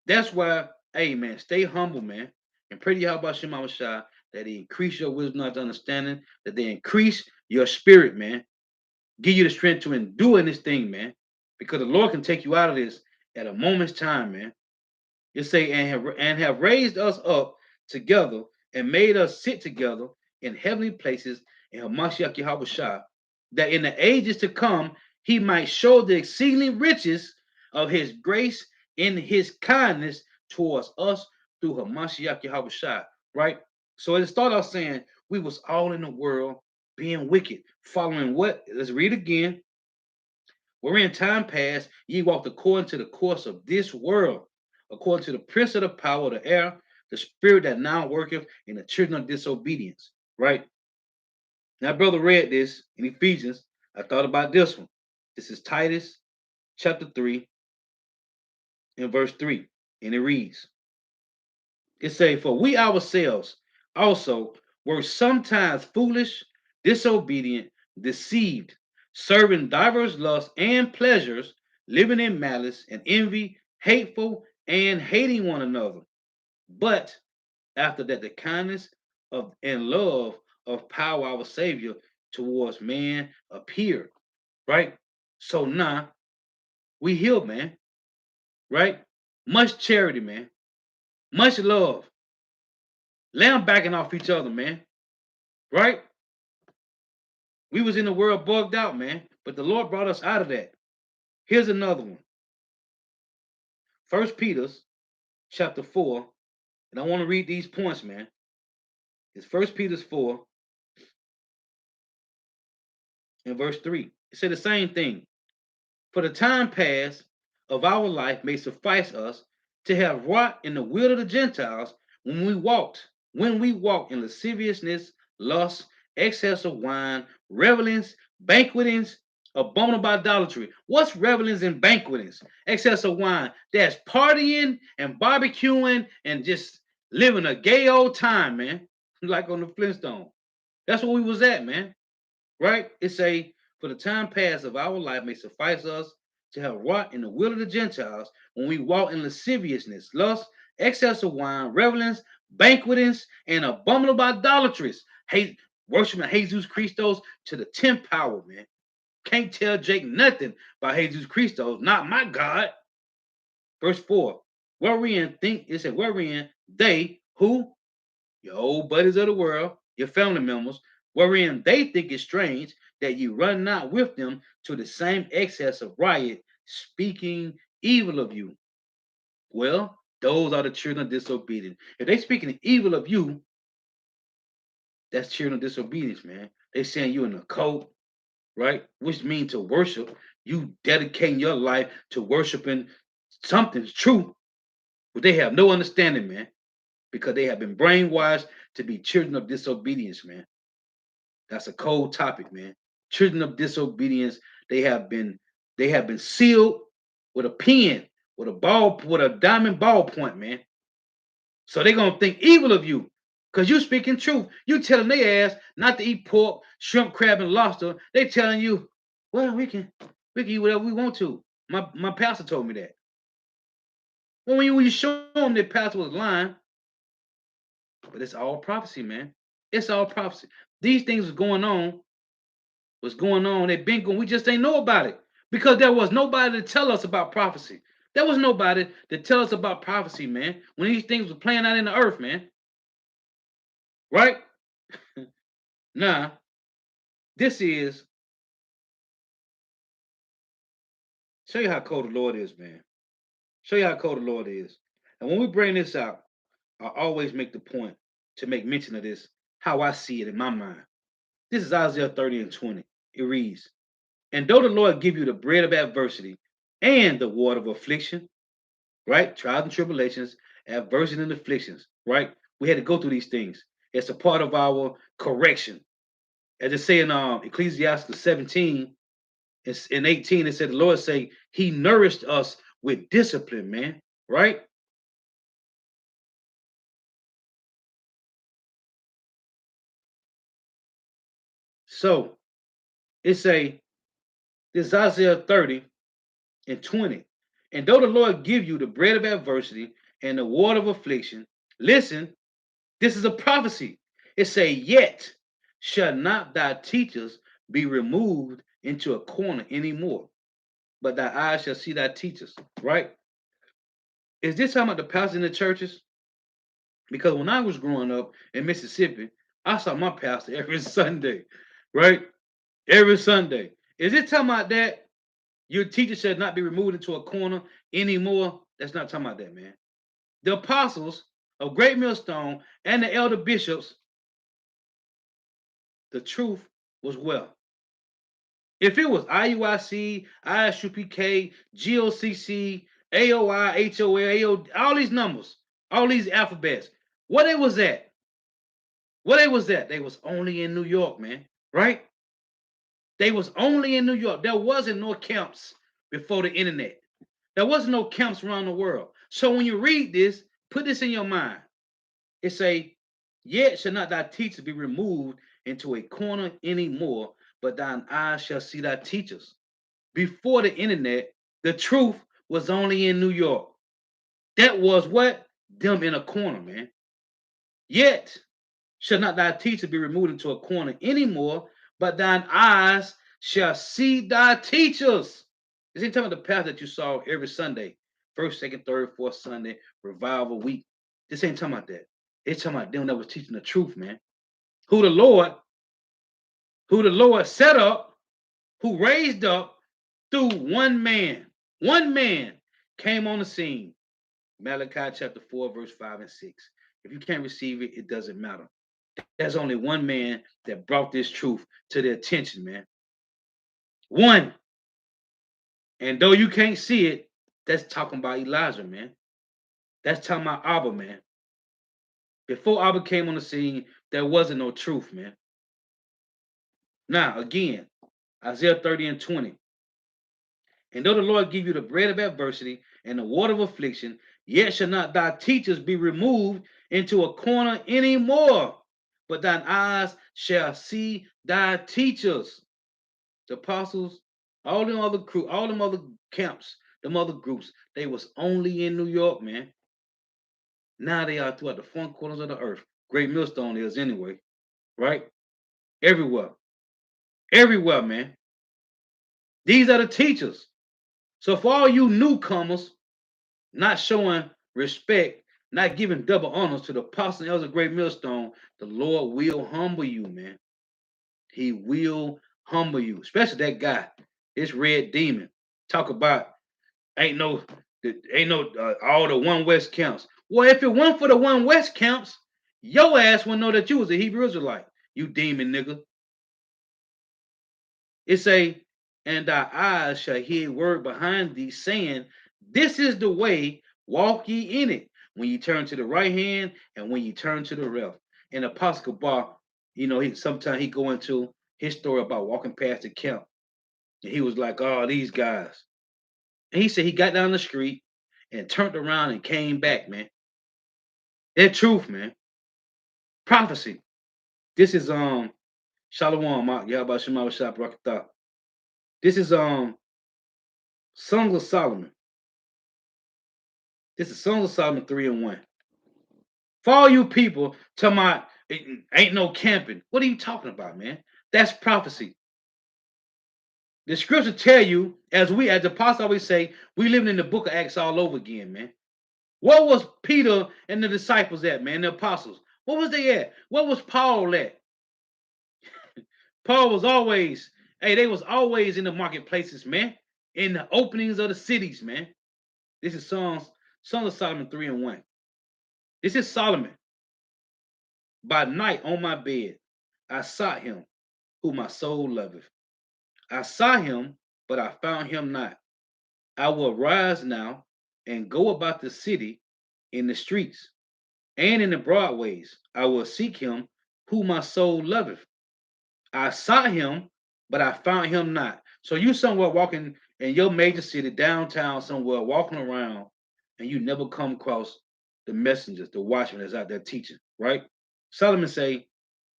that's why, hey, man, stay humble, man, and pray to Yahweh Shema Shai that He increase your wisdom and understanding, that they increase your spirit, man, give you the strength to endure in this thing, man, because the Lord can take you out of this at a moment's time, man. It say, and have raised us up together and made us sit together in heavenly places in Hamashiach Yahweh Shah, that in the ages to come he might show the exceeding riches of his grace in his kindness towards us through Hamashiach Yahweh Shah. Right? So it started off saying we was all in the world being wicked, following what? Let's read again. Wherein time past ye walked according to the course of this world, according to the prince of the power of the air, the spirit that now worketh in the children of disobedience. Right? Now, brother read this in Ephesians. I thought about this one. This is Titus chapter 3 and verse 3. And it reads, it say, for we ourselves also were sometimes foolish, disobedient, deceived, serving divers lusts and pleasures, living in malice and envy, hateful, and hating one another. But after that, the kindness of and love of power, our Savior, towards man appeared. Right? So now we healed, man. Right? Much charity, man. Much love. Lay them backing off each other, man. Right? We was in the world bugged out, man. But the Lord brought us out of that. Here's another one. First Peter's chapter 4. And I want to read these points, man. It's First Peter's 4 and verse 3. It said the same thing. For the time past of our life may suffice us to have wrought in the will of the Gentiles when we walked in lasciviousness, lust, excess of wine, revelings, banquetings, abominable idolatry. What's revelings and banquetings? Excess of wine. That's partying and barbecuing and just living a gay old time, man. Like on the Flintstone. That's where we was at, man. Right? It say, for the time past of our life may suffice us to have wrought in the will of the Gentiles when we walk in lasciviousness, lust, excess of wine, revelings, banquetings, and abominable idolatries. Hate worshiping Jesus Christos to the 10th power, man. Can't tell Jake nothing about Jesus Christos, not my God. Verse 4. Wherein think it said, wherein they who your old buddies of the world, your family members, wherein they think it strange that you run not with them to the same excess of riot, speaking evil of you. Well, those are the children of disobedience. If they speaking evil of you, that's children of disobedience, man. They saying you in a cult, right? Which means to worship. You dedicating your life to worshiping something's true, but they have no understanding, man, because they have been brainwashed to be children of disobedience, man. That's a cold topic, man. Children of disobedience, they have been they have been sealed with a pen, with a diamond ballpoint, man. So they're gonna think evil of you. Cause you speaking truth. You telling their ass not to eat pork, shrimp, crab, and lobster. They telling you, well, we can eat whatever we want to. My pastor told me that. Well, when you show them that pastor was lying, but it's all prophecy, man. It's all prophecy. These things was going on. They've been going. We just ain't know about it. because there was nobody to tell us about prophecy. There was nobody to tell us about prophecy, man. When these things were playing out in the earth, man. Right now, this is show you how cold the Lord is, man. Show you how cold the Lord is. And when we bring this out, I always make the point to make mention of this, how I see it in my mind. This is Isaiah 30 and 20. It reads, and though the Lord give you the bread of adversity and the water of affliction, right? Trials and tribulations, adversity and afflictions, right? We had to go through these things. It's a part of our correction. As it say in Ecclesiastes 17 and 18, it said the Lord say he nourished us with discipline, man. Right? So it say this Isaiah 30 and 20. And though the Lord give you the bread of adversity and the water of affliction, listen, this is a prophecy. It say, yet shall not thy teachers be removed into a corner anymore, but thy eyes shall see thy teachers. Right? Is this talking about the pastors in the churches? Because when I was growing up in Mississippi, I saw my pastor every Sunday, right? Every Sunday. Is it talking about that? Your teacher should not be removed into a corner anymore. That's not talking about that, man. The apostles of Great Millstone and the elder bishops, the truth was well. If it was IUIC, ISUPK, GOCC, AOI, HOL, AO, all these numbers, all these alphabets, what it was at? What they was at? They was only in New York, man. Right? They was only in New York. There wasn't no camps before the internet. There wasn't no camps around the world. So when you read this, put this in your mind. It say, yet shall not thy teachers be removed into a corner anymore, but thine eyes shall see thy teachers. Before the internet, the truth was only in New York. That was what? Them in a corner, man. Yet shall not thy teacher be removed into a corner anymore, but thine eyes shall see thy teachers. This ain't talking about the path that you saw every Sunday, first, second, third, fourth Sunday, revival week. This ain't talking about that. It's talking about them that was teaching the truth, man. Who the Lord, who the Lord set up, who raised up through one man. One man came on the scene. Malachi chapter 4, verse 5 and 6. If you can't receive it, it doesn't matter. There's only one man that brought this truth to their attention, man. One. And though you can't see it, that's talking about Elijah, man. That's talking about Abba, man. Before Abba came on the scene, there wasn't no truth, man. Now, again, Isaiah 30 and 20. And though the Lord give you the bread of adversity and the water of affliction, yet shall not thy teachers be removed into a corner anymore, but thine eyes shall see thy teachers. The apostles, all them other crew, all them other camps, them other groups, they was only in New York, man. Now they are throughout the four corners of the earth. Great Millstone is anyway, right? Everywhere. Everywhere, man. These are the teachers. So for all you newcomers not showing respect, not giving double honors to the apostle and elders of Great Millstone, the Lord will humble you, man. He will humble you, especially that guy, this red demon. Talk about ain't no, ain't no all the one West camps. Well, if it weren't for the one West camps, your ass wouldn't know that you was a Hebrew Israelite. You demon nigga. It say, and thy eyes shall hear a word behind thee, saying, this is the way, walk ye in it. When you turn to the right hand and when you turn to the left. And Apostle Bar, he sometimes he go into his story about walking past the camp. And he was like, oh, these guys. And he said he got down the street and turned around and came back, man. That truth, man. Prophecy. This is Shalom, Yahba Shema Shah Barakatah. This is Songs of Solomon. This is Songs of Solomon 3 and 1. For all you people talking about ain't no camping. What are you talking about, man? That's prophecy. The scripture tell you, as the apostle always say, we living in the book of Acts all over again, man. What was Peter and the disciples at, man? The apostles. What was they at? What was Paul at? Paul was always, hey, they was always in the marketplaces, man. In the openings of the cities, man. This is Sons of Solomon 3 and 1. This is Solomon. By night on my bed, I sought him, who my soul loveth. I sought him, but I found him not. I will rise now and go about the city in the streets and in the broad ways. I will seek him, who my soul loveth. I sought him, but I found him not. So you somewhere walking in your major city, downtown, somewhere walking around, and you never come across the messengers, the watchmen that's out there teaching, right? Solomon say,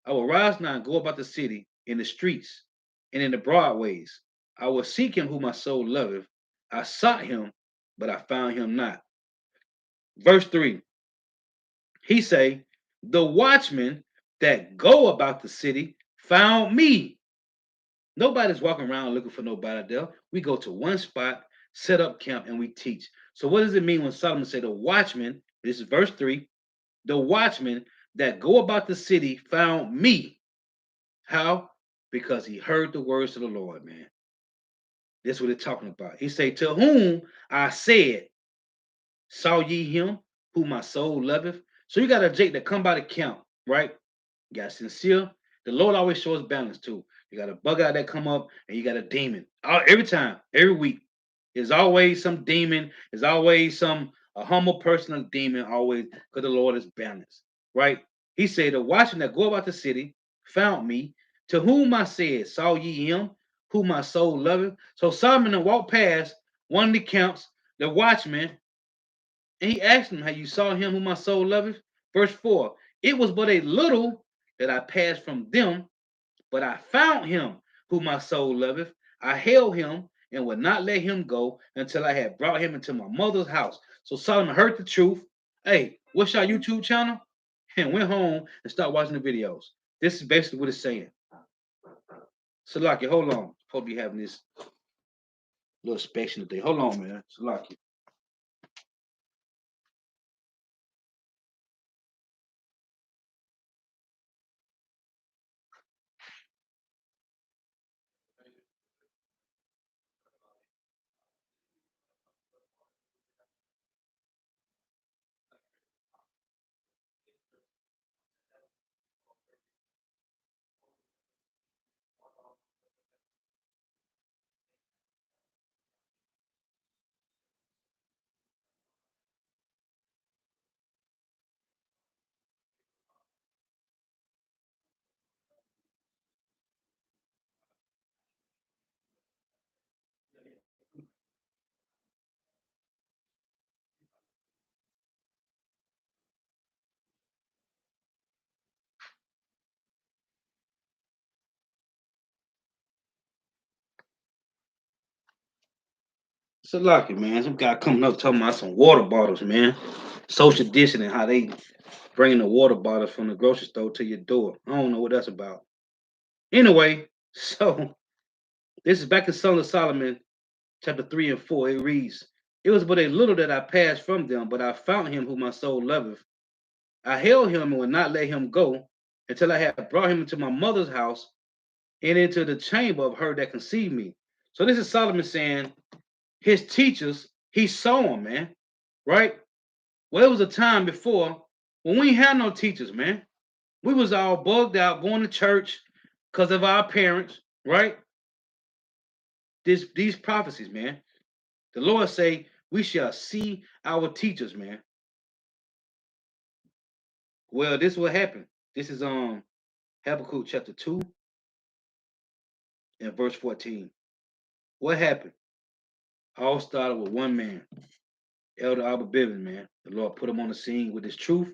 I will rise now and go about the city in the streets and in the broad ways. I will seek him who my soul loveth. I sought him, but I found him not. Verse 3, he say, the watchmen that go about the city found me. Nobody's walking around looking for nobody there. We go to one spot, set up camp, and we teach. So what does it mean when Solomon say the watchmen, this is verse 3, the watchmen that go about the city found me. How? Because he heard the words of the Lord, man. That's what it's talking about. He say, to whom I said, saw ye him who my soul loveth? So you got a Jake that come by the camp, right? You got sincere. The Lord always shows balance too. You got a bug out that come up, and you got a demon. Every time, every week. There's always some demon. There's always some a humble person, a demon, always, because the Lord is balanced. Right? He said, the watchman that go about the city found me, to whom I said, saw ye him, whom my soul loveth. So Solomon walked past one of the camps, the watchman, and he asked him, have you saw him whom my soul loveth? Verse 4, it was but a little that I passed from them, but I found him whom my soul loveth. I held him and would not let him go until I had brought him into my mother's house. So Solomon heard the truth. Hey, what's your YouTube channel? And went home and started watching the videos. This is basically what it's saying. Salaki, hold on. Hope you having this little inspection today. Hold on, man. Salaki. Salaki, man. Some guy coming up talking about some water bottles, man. Social distancing, how they bringing the water bottles from the grocery store to your door. I don't know what that's about. Anyway, so this is back in Song of Solomon, chapter 3 and 4. It reads, it was but a little that I passed from them, but I found him whom my soul loveth. I held him and would not let him go until I had brought him into my mother's house and into the chamber of her that conceived me. So this is Solomon saying his teachers, he saw them, man. Right? Well, it was a time before when we ain't had no teachers, man. We was all bugged out going to church because of our parents, right? These prophecies, man. The Lord say we shall see our teachers, man. Well, this will happen. This is Habakkuk chapter 2 and verse 14. What happened? All started with one man, Elder Albert Bivens, man. The Lord put him on the scene with his truth.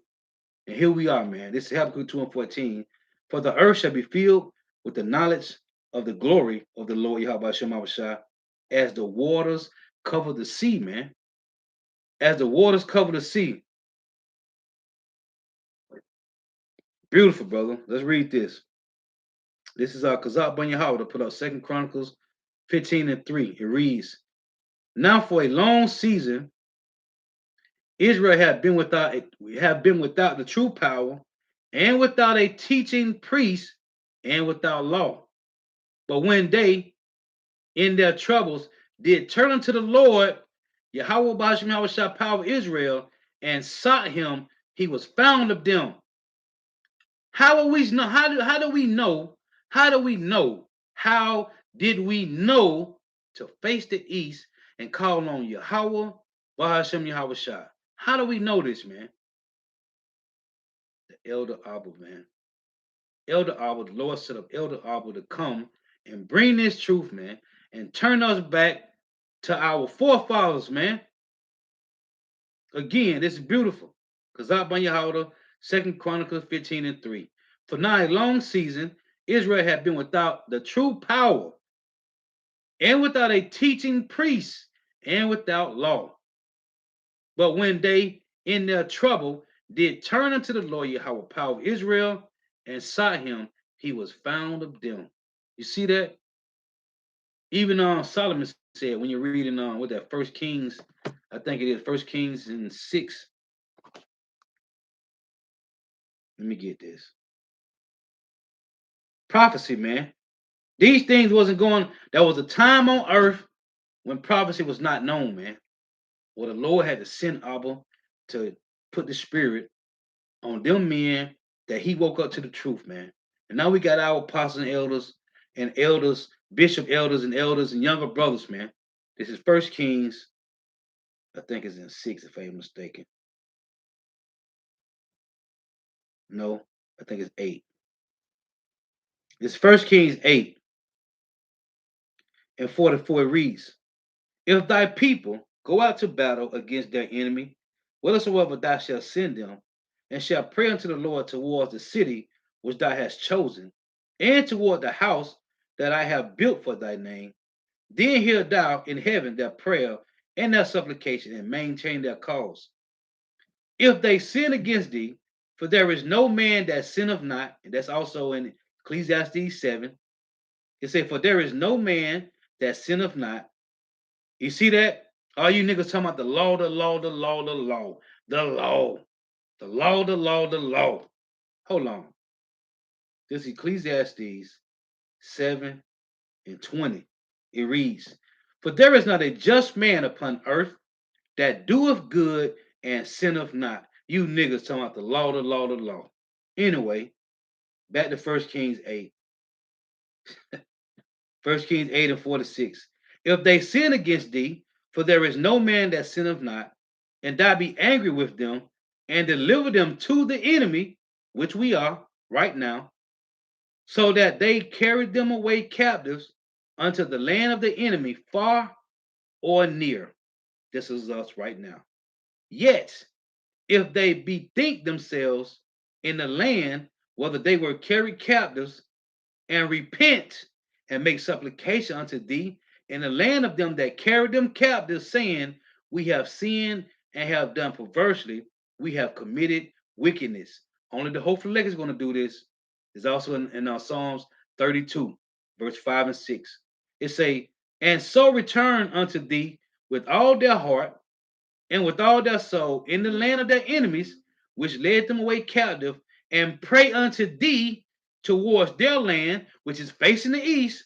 And here we are, man. This is Habakkuk 2 and 14. For the earth shall be filled with the knowledge of the glory of the Lord Yahweh Shemawashah, as the waters cover the sea, man. As the waters cover the sea. Beautiful, brother. Let's read this. This is Kazak Bunyahawa to put up Second Chronicles 15 and 3. It reads, now for a long season, Israel have been without the true power, and without a teaching priest, and without law. But when they, in their troubles, did turn unto the Lord, Yahweh Bashim Yahweh Shah, power of Israel, and sought him, he was found of them. How do we know? How do we know? How do we know? How did we know to face the east and call on Yahweh Bahashem Yahweh Shah? How do we know this, man? The Elder Abba, man. Elder Abba, the Lord set up Elder Abba to come and bring this truth, man, and turn us back to our forefathers, man. Again, this is beautiful. Kazak Ben Yehuda, 2 Chronicles 15 and 3. For now a long season, Israel had been without the true power, and without a teaching priest, and without law. But when they, in their trouble, did turn unto the Lord Yahweh, power of Israel, and sought him, he was found of them. You see that? Even Solomon said, when you're reading with that First Kings, I think it is First Kings in 6. Let me get this. Prophecy, man. These things wasn't going. There was a time on earth when prophecy was not known, man. Where the Lord had to send Abba to put the spirit on them men that he woke up to the truth, man. And now we got our apostles and elders, bishop elders and younger brothers, man. This is First Kings, I think it's in 6, if I'm mistaken. No, I think it's 8. It's First Kings 8 and 44. It reads, if thy people go out to battle against their enemy, whithersoever thou shalt send them, and shall pray unto the Lord towards the city which thou hast chosen, and toward the house that I have built for thy name, then hear thou in heaven their prayer and their supplication, and maintain their cause. If they sin against thee, for there is no man that sinneth not, and that's also in Ecclesiastes 7. It says, for there is no man that sinneth not. You see that? All you niggas talking about the law, the law, the law, the law, the law, the law, the law, the law. Hold on. This Ecclesiastes 7 and 20. It reads, for there is not a just man upon earth that doeth good and sinneth not. You niggas talking about the law, the law, the law. Anyway, back to 1 Kings 8. 1 Kings 8 and 46. If they sin against thee, for there is no man that sinneth not, and thou be angry with them, and deliver them to the enemy, which we are right now, so that they carry them away captives unto the land of the enemy, far or near. This is us right now. Yet, if they bethink themselves in the land, whether they were carried captives, and repent and make supplication unto thee in the land of them that carried them captive, saying, we have sinned and have done perversely, we have committed wickedness. Only the hopeful elect is going to do this. It's also in our Psalms 32, verse 5 and 6. It say, and so return unto thee with all their heart and with all their soul in the land of their enemies, which led them away captive, and pray unto thee towards their land, which is facing the east,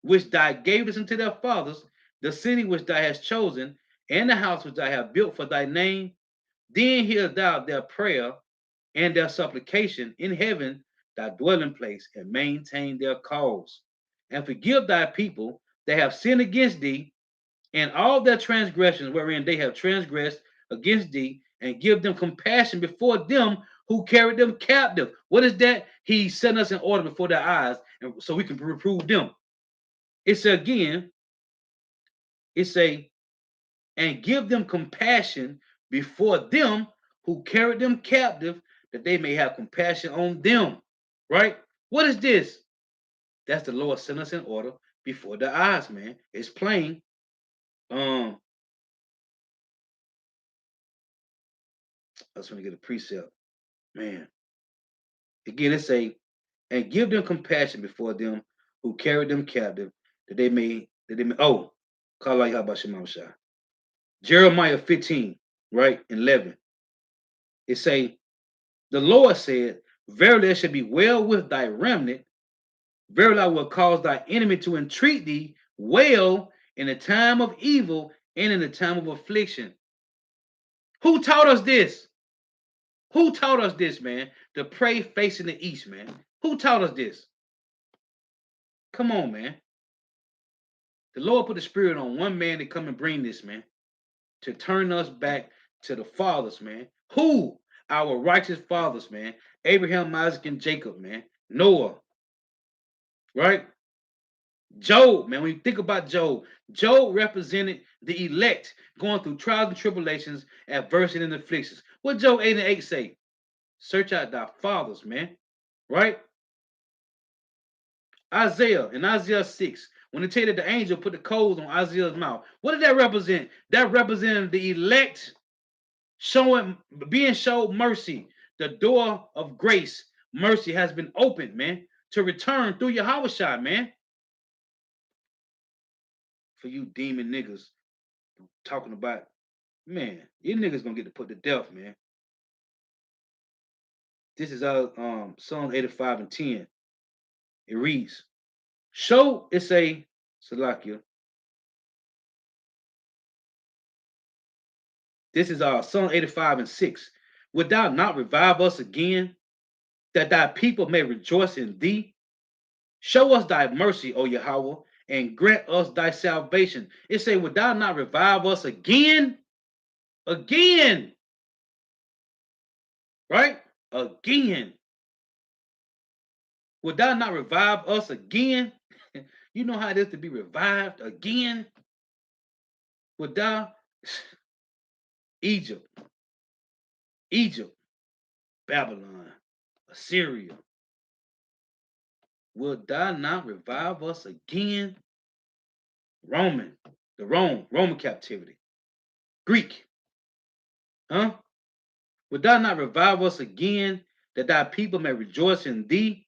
which thou gavest unto their fathers, the city which thou hast chosen, and the house which thou hast built for thy name. Then hear thou their prayer and their supplication in heaven, thy dwelling place, and maintain their cause. And forgive thy people that have sinned against thee, and all their transgressions wherein they have transgressed against thee, and give them compassion before them who carried them captive. What is that? He set us in order before their eyes, and so we can reprove them. It's again, it's a and give them compassion before them who carried them captive, that they may have compassion on them. Right? What is this? That's the Lord set us in order before their eyes, man. It's plain. Um, I just want to get a precept, man. Again, it say, and give them compassion before them who carried them captive, oh, Kala Yabashimamsha. Jeremiah 15, right? 11. It say, the Lord said, verily it shall be well with thy remnant. Verily I will cause thy enemy to entreat thee well in the time of evil and in the time of affliction. Who taught us this? Who taught us this, man? To pray facing the east, man. Who taught us this? Come on, man. The Lord put the spirit on one man to come and bring this, man. To turn us back to the fathers, man. Who? Our righteous fathers, man. Abraham, Isaac, and Jacob, man. Noah, right? Job, man. When you think about Job, Job represented the elect going through trials and tribulations, adversity and afflictions. What Job 8 and 8 say? Search out thy fathers, man. Right? Isaiah in Isaiah 6, when they tell you that the angel put the coals on Isaiah's mouth, what did that represent? That represented the elect showing, being showed mercy. The door of grace, mercy has been opened, man, to return through Yahweh, man. For you demon niggas talking about, man, you niggas gonna get to put to death, man. This is Psalm 85 and 10. It reads, show, it's a Salakia. This is Psalm 85 and 6. Would thou not revive us again, that thy people may rejoice in thee? Show us thy mercy, O Yahweh, and grant us thy salvation. It say, would thou not revive us again? Again, right? Again. Would thou not revive us again? You know how it is to be revived again? Would thou, Egypt, Egypt, Babylon, Assyria, would thou not revive us again? Roman, Roman captivity, Greek, huh? Would thou not revive us again, that thy people may rejoice in thee?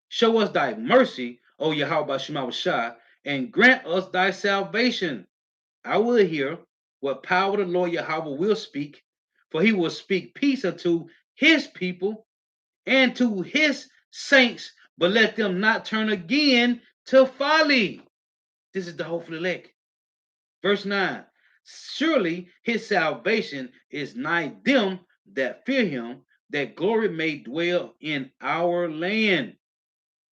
Show us thy mercy, O Yahweh Shema Shai, and grant us thy salvation. I will hear what power the Lord Yahweh will speak, for he will speak peace unto his people and to his saints, but let them not turn again to folly. This is the hopeful elect. Verse 9, surely his salvation is nigh them that fear him, that glory may dwell in our land.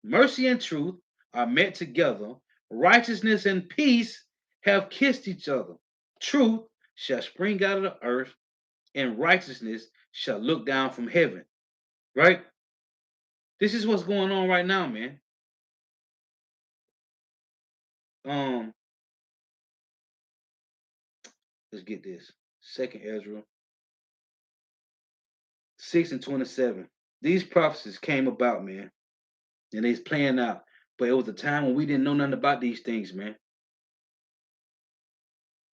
Mercy and truth are met together, righteousness and peace have kissed each other. Truth shall spring out of the earth, and righteousness shall look down from heaven. Right? This is what's going on right now, man. Um, let's get this. Second Ezra 6 and 27. These prophecies came about, man, and they's playing out. But it was a time when we didn't know nothing about these things, man.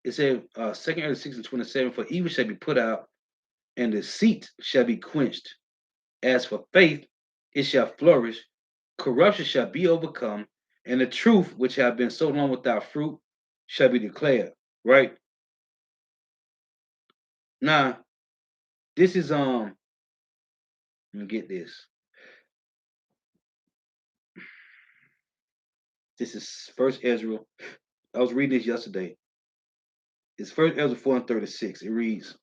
It said, Second Ezra 6 and 27, for evil shall be put out, and deceit shall be quenched. As for faith, it shall flourish. Corruption shall be overcome, and the truth, which have been so long without fruit, shall be declared. Right now, this is let me get this. This is First Ezra. I was reading this yesterday. It's First Ezra 4 and 36. It reads,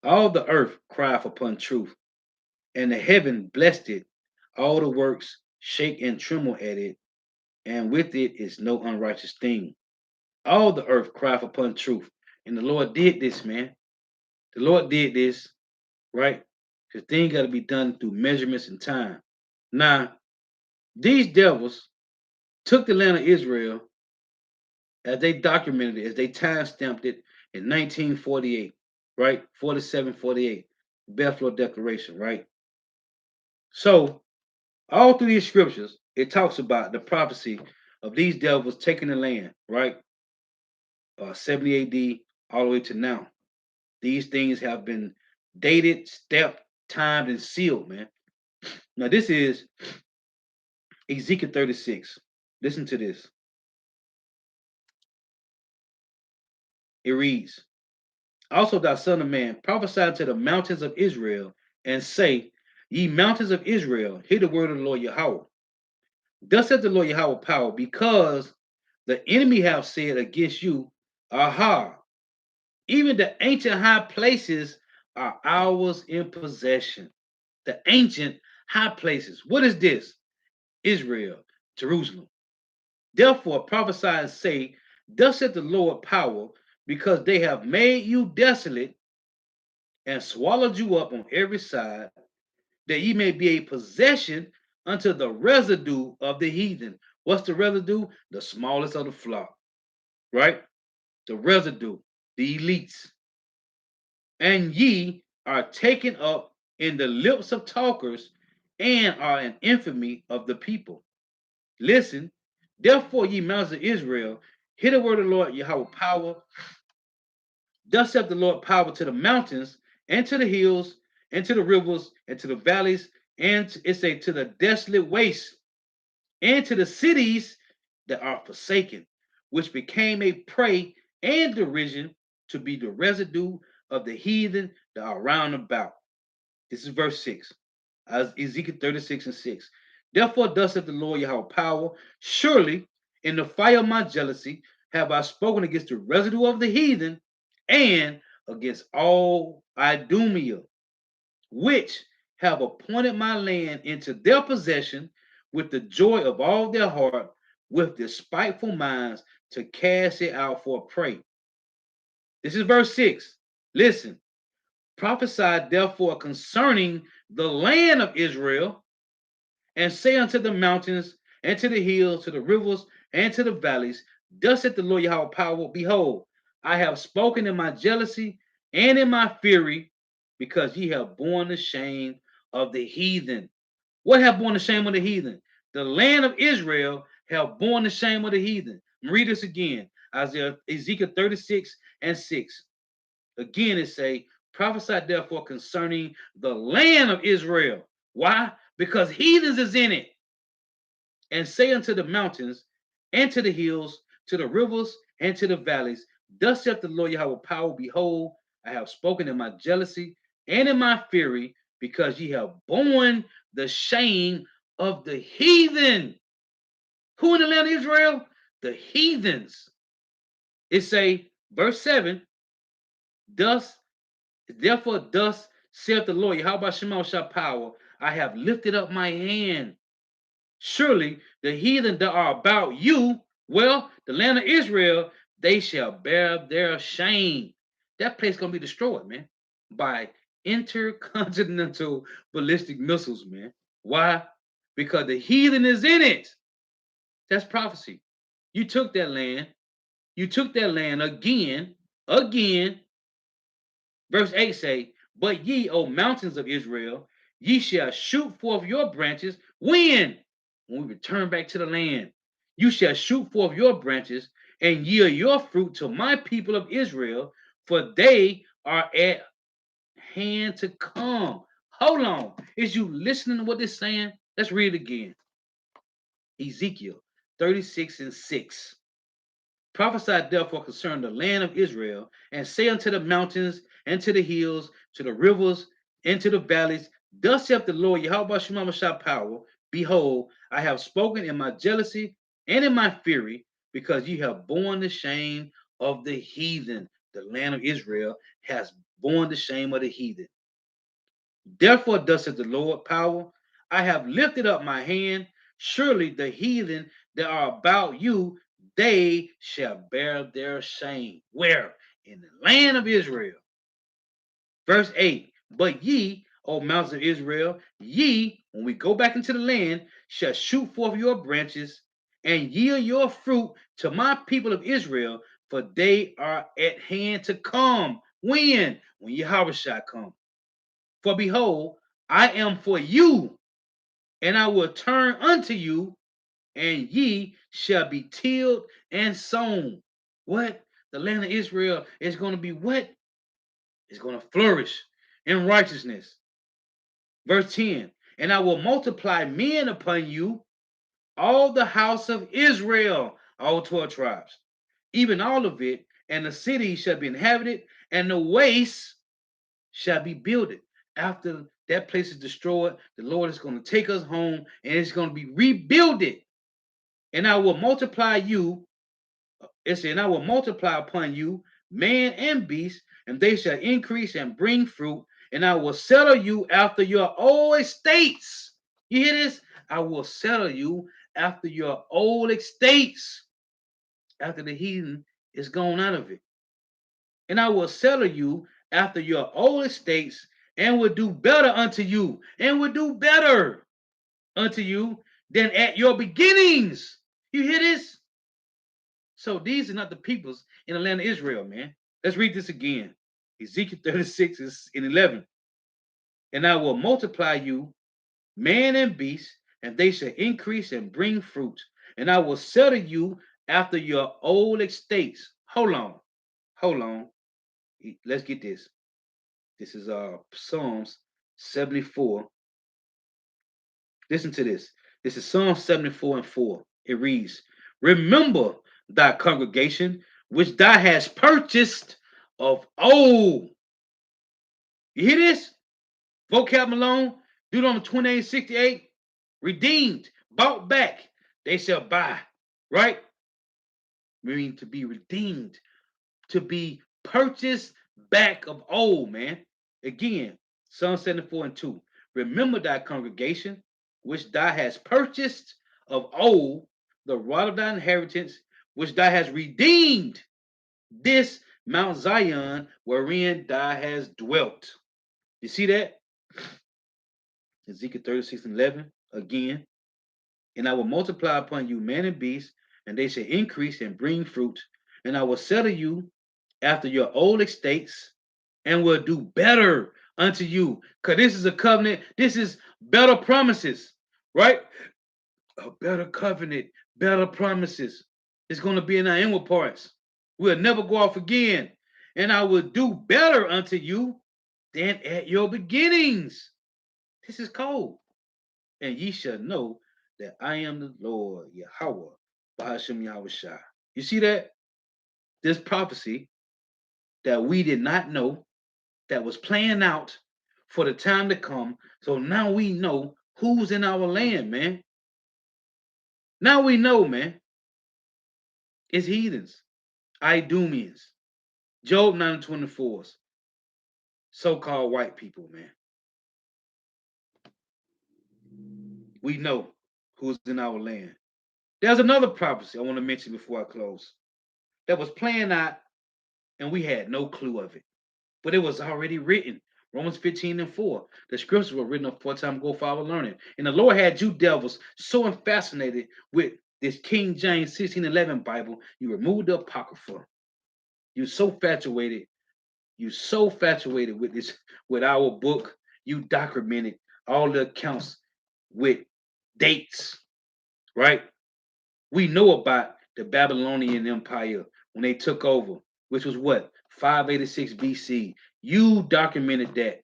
all the earth crieth upon truth, and the heaven blessed it. All the works shake and tremble at it, and with it is no unrighteous thing. All the earth crieth upon truth. And the Lord did this, man. The Lord did this, right? Because things got to be done through measurements and time. Now, these devils took the land of Israel as they documented it, as they time stamped it in 1948, right? 47, 48, Buffalo Declaration, right? So, all through these scriptures, it talks about the prophecy of these devils taking the land, right? 70 AD all the way to now. These things have been dated, stepped, timed, and sealed, man. Now, this is Ezekiel 36. Listen to this. It reads, also, thou son of man, prophesy to the mountains of Israel, and say, Ye mountains of Israel, hear the word of the Lord Yahweh. Thus saith the Lord Yahweh power, because the enemy have said against you, Aha, even the ancient high places are ours in possession. The ancient high places. What is this? Israel, Jerusalem. Therefore prophesy and say, Thus saith the Lord power, because they have made you desolate and swallowed you up on every side, that ye may be a possession unto the residue of the heathen. What's the residue? The smallest of the flock, right? The residue, the elites. And ye are taken up in the lips of talkers and are an infamy of the people. Listen, therefore, ye mountains of Israel, hear the word of the Lord Yahweh power. Thus saith the Lord power to the mountains and to the hills and to the rivers and to the valleys and it's a to the desolate waste and to the cities that are forsaken, which became a prey and derision to be the residue of the heathen that are round about. This is verse 6. Ezekiel 36 and 6. Therefore, thus saith the Lord Yahweh power, surely in the fire of my jealousy have I spoken against the residue of the heathen and against all Idumea, which have appointed my land into their possession with the joy of all their heart, with despiteful minds to cast it out for a prey. This is verse 6. Listen, prophesy therefore concerning the land of Israel, and say unto the mountains, and to the hills, to the rivers, and to the valleys, Thus saith the Lord Yahweh power, behold, I have spoken in my jealousy and in my fury, because ye have borne the shame of the heathen. What have borne the shame of the heathen? The land of Israel have borne the shame of the heathen. Read this again. Isaiah, Ezekiel 36 and 6. Again, it say, prophesy therefore concerning the land of Israel. Why? Because heathens is in it. And say unto the mountains, and to the hills, to the rivers, and to the valleys, Thus saith the Lord Yahweh power, behold, I have spoken in my jealousy and in my fury, because ye have borne the shame of the heathen. Who in the land of Israel? The heathens. It say, verse 7, thus Therefore, thus saith the Lord, how about Shema Shah power? I have lifted up my hand. Surely the heathen that are about you, well, the land of Israel, they shall bear their shame. That place gonna be destroyed, man, by intercontinental ballistic missiles, man. Why? Because the heathen is in it. That's prophecy. You took that land. You took that land again. Verse 8 say, But ye, O mountains of Israel, ye shall shoot forth your branches. When? When we return back to the land. You shall shoot forth your branches and yield your fruit to my people of Israel, for they are at hand to come. Hold on. Is you listening to what it's saying? Let's read it again. Ezekiel 36 and 6. Prophesy therefore concerning the land of Israel, and say unto the mountains, and to the hills, to the rivers, and to the valleys, Thus saith the Lord Yahweh Shema Shah power, behold, I have spoken in my jealousy and in my fury, because ye have borne the shame of the heathen. The land of Israel has borne the shame of the heathen. Therefore, thus saith the Lord power, I have lifted up my hand. Surely the heathen that are about you, they shall bear their shame. Where? In the land of Israel. Verse 8. But ye, O mountains of Israel, ye, when we go back into the land, shall shoot forth your branches and yield your fruit to my people of Israel, for they are at hand to come. When? When Yahweh shall come. For behold, I am for you, and I will turn unto you, and ye shall be tilled and sown. What? The land of Israel is going to be what? It's going to flourish in righteousness. Verse 10, and I will multiply men upon you, all the house of Israel, all 12 tribes, even all of it, and the city shall be inhabited, and the waste shall be builded. After that place is destroyed, the Lord is going to take us home and it's going to be rebuilded. And I will multiply you, it said, and I will multiply upon you man and beast, and they shall increase and bring fruit, and I will settle you after your old estates. You hear this? I will settle you after your old estates, after the heathen is gone out of it. And I will settle you after your old estates, and will do better unto you, and will do better unto you than at your beginnings. You hear this? So these are not the peoples in the land of Israel, man. Let's read this again. Ezekiel 36 and 11. And I will multiply you, man and beast, and they shall increase and bring fruit. And I will settle you after your old estates. Hold on. Hold on. Let's get this. This is Psalms 74. Listen to this. This is Psalm 74 and 4. It reads, remember thy congregation, which thou hast purchased of old. You hear this? Vocab Malone, Deuteronomy 28:68. Redeemed, bought back, they shall buy. Right? Meaning to be redeemed, to be purchased back of old, man. Again, Psalm 74 and 2. Remember thy congregation, which thou hast purchased of old, the rod of thy inheritance, which thou hast redeemed, this Mount Zion, wherein thou hast dwelt. You see that? Ezekiel 36 and 11. Again, and I will multiply upon you man and beast, and they shall increase and bring fruit, and I will settle you after your old estates, and will do better unto you. Because this is a covenant, this is better promises, right? A better covenant, better promises. It's going to be in our inward parts. We'll never go off again. And I will do better unto you than at your beginnings. This is cold. And ye shall know that I am the Lord Yahweh, Bahashem Yahweh Shai. You see that? This prophecy that we did not know, that was playing out for the time to come. So now we know who's in our land, man. Now we know, man. It's heathens, Idumeans, Job 9:24s, so-called white people, man. We know who's in our land. There's another prophecy I want to mention before I close that was playing out and we had no clue of it. But it was already written. Romans 15 and 4. The scriptures were written up 4 times ago for our learning. And the Lord had you devils so fascinated with this King James 1611 Bible, you removed the Apocrypha. You so infatuated, with this, with our book, you documented all the accounts with dates, right? We know about the Babylonian Empire when they took over, which was what? 586 BC. You documented that,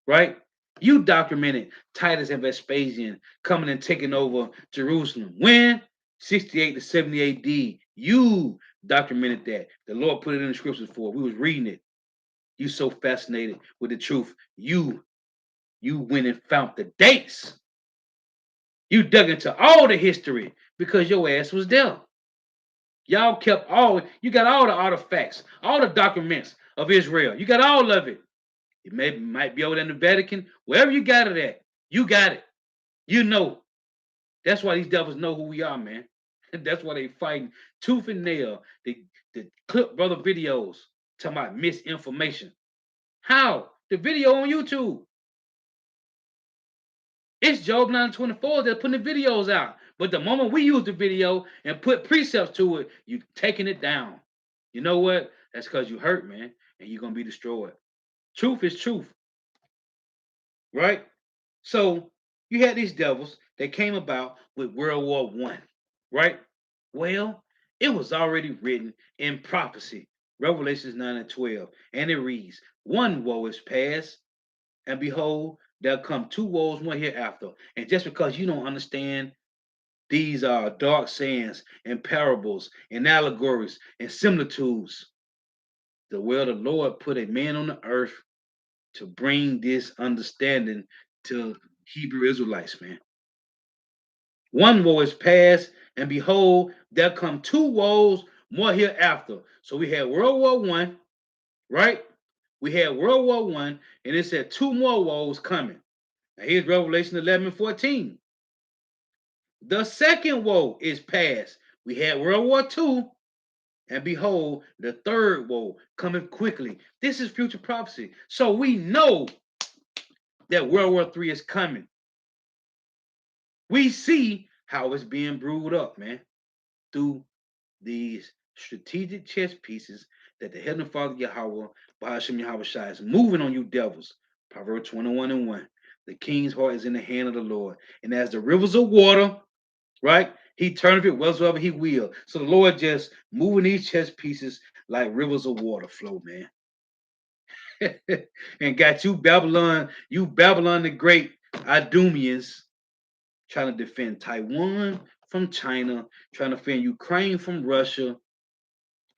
right? You documented Titus and Vespasian coming and taking over Jerusalem. When? 68 to 70 AD. You documented that. The Lord put it in the scriptures for. We was reading it. You so fascinated with the truth. You went and found the dates. You dug into all the history because your ass was there. Y'all kept you got all the artifacts, all the documents of Israel. You got all of it. It might be over there in the Vatican, wherever you got it at. You got it. You know. That's why these devils know who we are, man. That's why they fighting tooth and nail. The clip brother videos talking about misinformation. How? The video on YouTube. It's Job 9:24 that's putting the videos out. But the moment we use the video and put precepts to it, you taking it down. You know what? That's because you hurt, man, and you're gonna be destroyed. Truth is truth, right? So you had these devils that came about with World War One, right? Well, it was already written in prophecy, Revelations 9 and 12, and it reads, "One woe is past, and behold, there'll come two woes one hereafter." And just because you don't understand these dark sayings and parables and allegories and similitudes, where the Lord put a man on the earth to bring this understanding to Hebrew Israelites, man. One woe is past, and behold, there come two woes more hereafter. So we had World War I, right? We had World War I, and it said two more woes coming. Now here's Revelation 11:14. The second woe is past. We had World War II, and behold, the third woe cometh quickly. This is future prophecy. So we know that World War III is coming. We see how it's being brewed up, man, through these strategic chess pieces that the Heavenly Father Yahweh, Bahashim Yahweh Shai, is moving on you devils. Proverbs 21:1. The king's heart is in the hand of the Lord. And as the rivers of water, right, he turneth it whatsoever he will. So the Lord just moving these chess pieces like rivers of water flow, man. And got you Babylon the Great, Idumeans, trying to defend Taiwan from China, trying to defend Ukraine from Russia,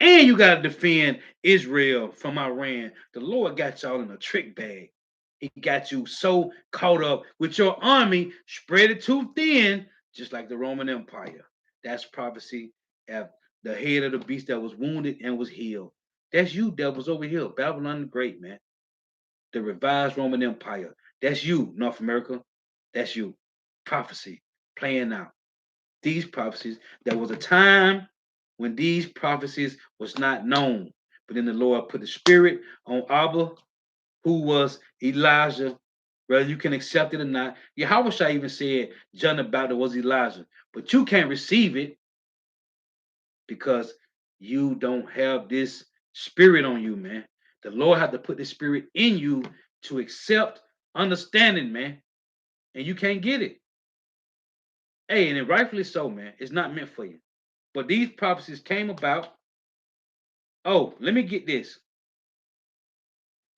and you got to defend Israel from Iran. The Lord got y'all in a trick bag. He got you so caught up with your army, spread it too thin, just like the Roman Empire. That's prophecy at the head of the beast that was wounded and was healed. That's you, devils over here. Babylon the Great, man. The revised Roman Empire. That's you, North America. That's you. Prophecy playing out. These prophecies, there was a time when these prophecies was not known. But then the Lord put the spirit on Abba, who was Elijah, whether you can accept it or not. Yahweh even said John the Baptist was Elijah, but you can't receive it because you don't have this spirit on you, man. The Lord had to put the spirit in you to accept understanding, man, and you can't get it. Hey, and it rightfully so, man. It's not meant for you. But these prophecies came about. Oh, let me get this.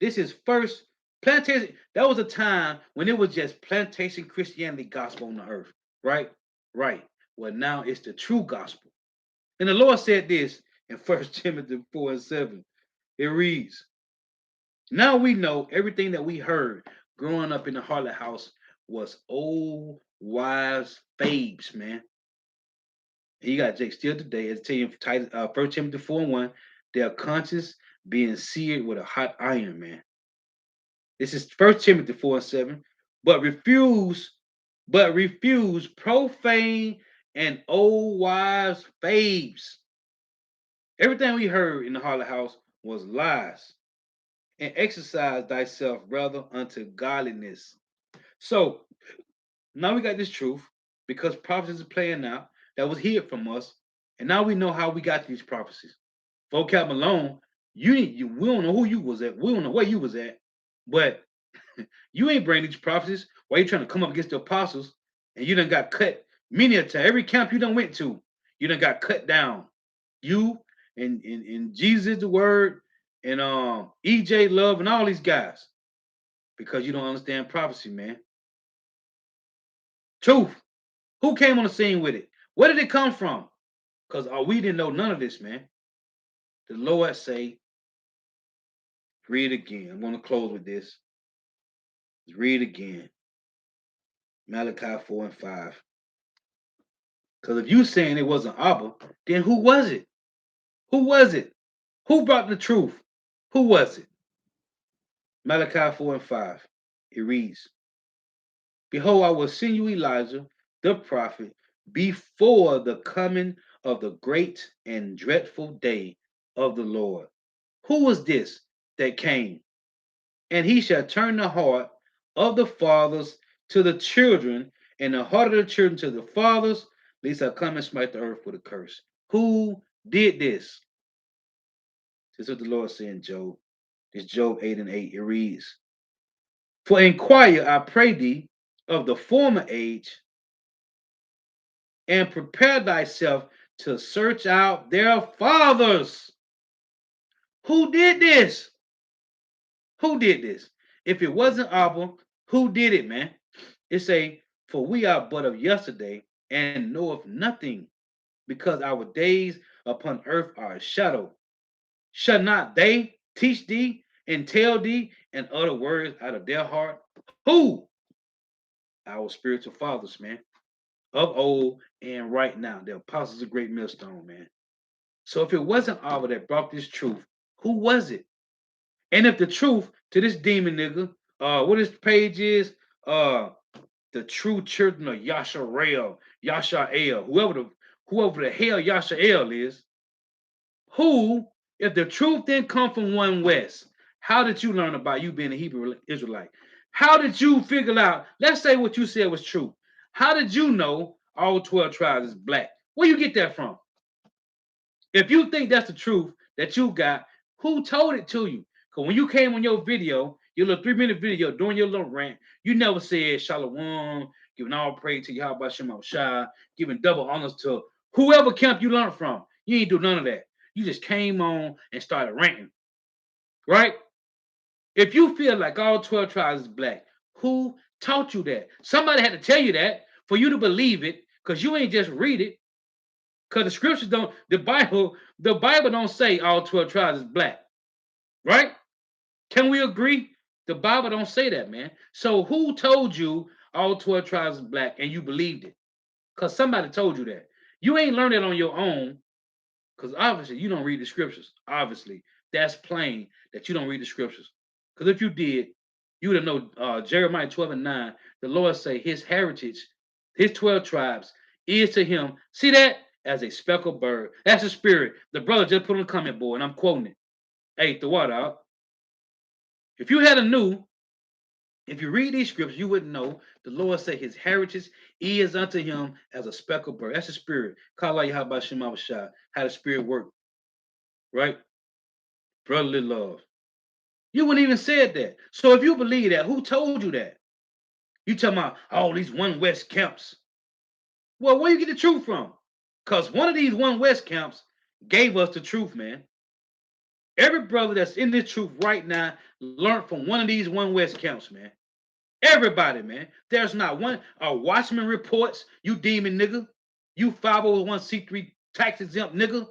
This is first plantation. That was a time when it was just plantation Christianity gospel on the earth, right? Right. Well, now it's the true gospel. And the Lord said this in First Timothy 4:7. It reads, now we know everything that we heard growing up in the Harlot house was old wives' babes, man. And you got Jake still today, as tell you First Timothy 4:1, their conscience being seared with a hot iron, man. This is First Timothy 4:7. But refuse profane and old wives' babes. Everything we heard in the Harlot house was lies. And exercise thyself rather unto godliness. So now we got this truth because prophecies are playing out that was hid from us. And now we know how we got these prophecies. Vocab alone, we don't know who you was at. We don't know where you was at. But you ain't bring these prophecies. Why you trying to come up against the apostles? And you done got cut many a time. Every camp you done went to, you done got cut down. You and Jesus the Word and EJ Love and all these guys because you don't understand prophecy, man. Truth. Who came on the scene with it? Where did it come from? Because we didn't know none of this, man. The Lord say, read again. I'm going to close with this. Read again. Malachi 4:5. Because if you saying it wasn't Abba, then who was it? Who was it? Who brought the truth? Who was it? Malachi 4:5. It reads, behold, I will send you Elijah, the prophet, before the coming of the great and dreadful day of the Lord. Who was this that came? And he shall turn the heart of the fathers to the children, and the heart of the children to the fathers, lest I come and smite the earth with a curse. Who did this? This is what the Lord said in Job. It's Job 8:8. It reads, for inquire, I pray thee, of the former age, and prepare thyself to search out their fathers. Who did this? Who did this? If it wasn't Abba, who did it, man? It say, for we are but of yesterday and know of nothing, because our days upon earth are a shadow. Shall not they? teach thee and tell thee and utter words out of their heart? Who? Our spiritual fathers, man, of old and right now, the apostles of great millstone, man. So if it wasn't Abba that brought this truth, who was it? And if the truth to this demon nigga, what his page is, uh, the true children of Yasharel, Yashael, whoever the hell Yashael is, who, if the truth didn't come from one West, how did you learn about you being a Hebrew Israelite? How did you figure out, let's say what you said was true. How did you know all 12 tribes is black? Where you get that from? If you think that's the truth that you got, who told it to you? Because when you came on your video, your little 3-minute video during your little rant, you never said Shalom, giving all praise to Yahweh Shem Shai, giving double honors to whoever camp you learned from. You ain't do none of that. You just came on and started ranting, right? If you feel like all 12 tribes is black, who taught you that? Somebody had to tell you that for you to believe it, because you ain't just read it. Because the scriptures don't, the Bible don't say all 12 tribes is black, right? Can we agree? The Bible don't say that, man. So who told you all 12 tribes is black and you believed it? Because somebody told you that. You ain't learned it on your own, because obviously you don't read the scriptures. Obviously, that's plain that you don't read the scriptures. Because if you did, you would have known Jeremiah 12 and 9, the Lord say his heritage, his 12 tribes, is to him, see that? As a speckled bird. That's the spirit. The brother just put on the comment board, and I'm quoting it. Hey, the water out. If you had a new, if you read these scriptures, you wouldn't know the Lord say his heritage is unto him as a speckled bird. That's the spirit. Call out Yahweh Shema Shai. How the spirit work, right? Brotherly love. You wouldn't even said that. So if you believe that, who told you that? You talking about all these one West camps. Well, where you get the truth from? Because one of these one West camps gave us the truth, man. Every brother that's in this truth right now learned from one of these one West camps, man. Everybody, man. There's not one. Watchman reports, you demon nigga. You 501c3 tax exempt nigga.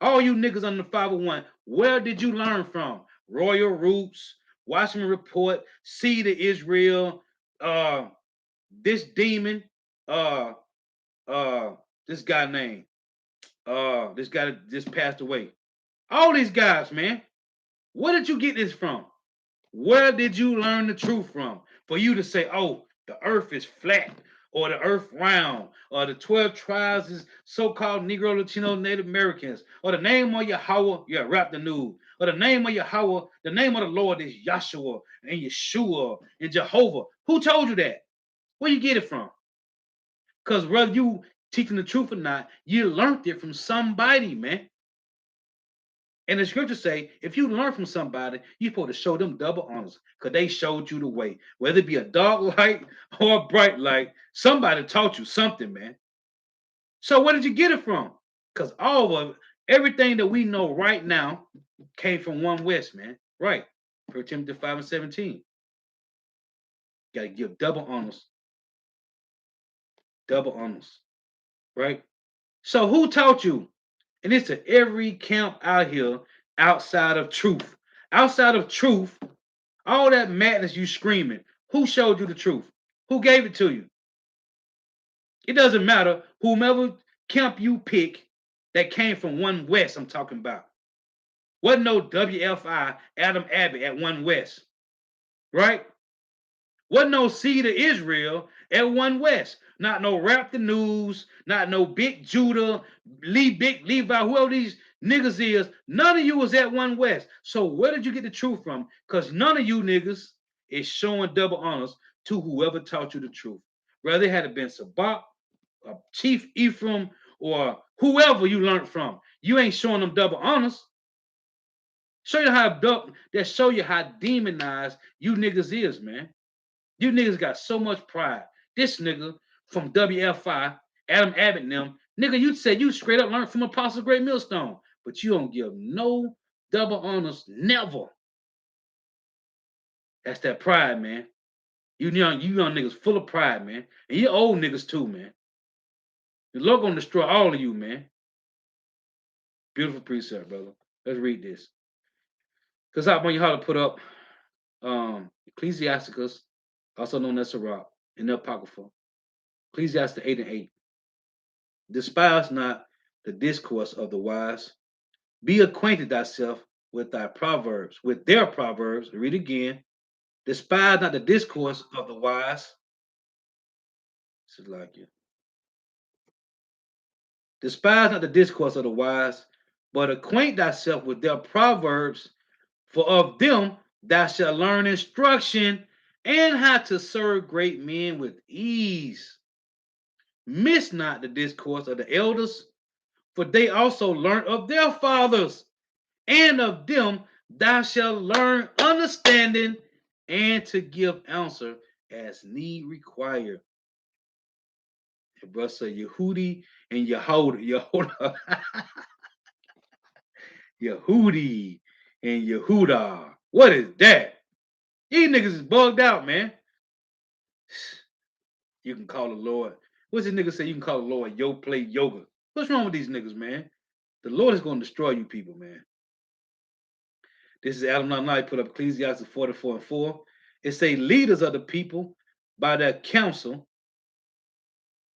All you niggas on the 501, where did you learn from? Royal Roots, Watchman Report, Seed of Israel, uh, this demon, uh, uh, this guy named, this guy that just passed away. All these guys, man. Where did you get this from? Where did you learn the truth from? For you to say, oh, the earth is flat, or the earth round, or the 12 tribes is so-called Negro, Latino, Native Americans, or the name of Yahweh, yeah, rap the news, or the name of Yahweh, the name of the Lord is Yahshua and Yeshua and Jehovah. Who told you that? Where you get it from? Because whether you teaching the truth or not, you learned it from somebody, man. And the scriptures say, if you learn from somebody, you're supposed to show them double honors because they showed you the way. Whether it be a dark light or a bright light, somebody taught you something, man. So where did you get it from? Because all of everything that we know right now came from one West, man. Right. 1 Timothy 5 and 17. Got to give double honors, right? So who taught you? And it's to every camp out here outside of truth. Outside of truth, all that madness you screaming, who showed you the truth? Who gave it to you? It doesn't matter whomever camp you pick that came from one West, I'm talking about. Wasn't no WFI Adam Abbott at one West, right? Wasn't no seed of Israel at one West. Not no Rap the News, not no Big Judah, Big Levi, whoever these niggas is. None of you was at one West. So where did you get the truth from? Because none of you niggas is showing double honors to whoever taught you the truth. Whether it had been Sabak, Chief Ephraim, or whoever you learned from. You ain't showing them double honors. Show you how that show you how demonized you niggas is, man. You niggas got so much pride. This nigga from WFI, Adam Abbott and them, nigga, you said you straight up learned from Apostle Great Millstone, but you don't give no double honors, never. That's that pride, man. You young niggas full of pride, man. And you old niggas too, man. The Lord gonna destroy all of you, man. Beautiful precept, brother. Let's read this. Because I want you how to put up Ecclesiasticus, also known as Sirach, in the Apocrypha. Ecclesiastes 8 and 8. Despise not the discourse of the wise. Be acquainted thyself with thy proverbs, with their proverbs. Read again. Despise not the discourse of the wise. This is like it. Despise not the discourse of the wise, but acquaint thyself with their proverbs, for of them thou shalt learn instruction and how to serve great men with ease. Miss not the discourse of the elders, for they also learn of their fathers, and of them thou shalt learn understanding and to give answer as need require. And brother say Yehudi and Yehuda, Yehudi and Yehuda. What is that? These niggas is bugged out, man. You can call the Lord. What's this nigga say? You can call the Lord yo play yoga. What's wrong with these niggas, man? The Lord is going to destroy you people, man. This is Adam 99 put up Ecclesiastes 44 and 4. It say leaders of the people by their counsel.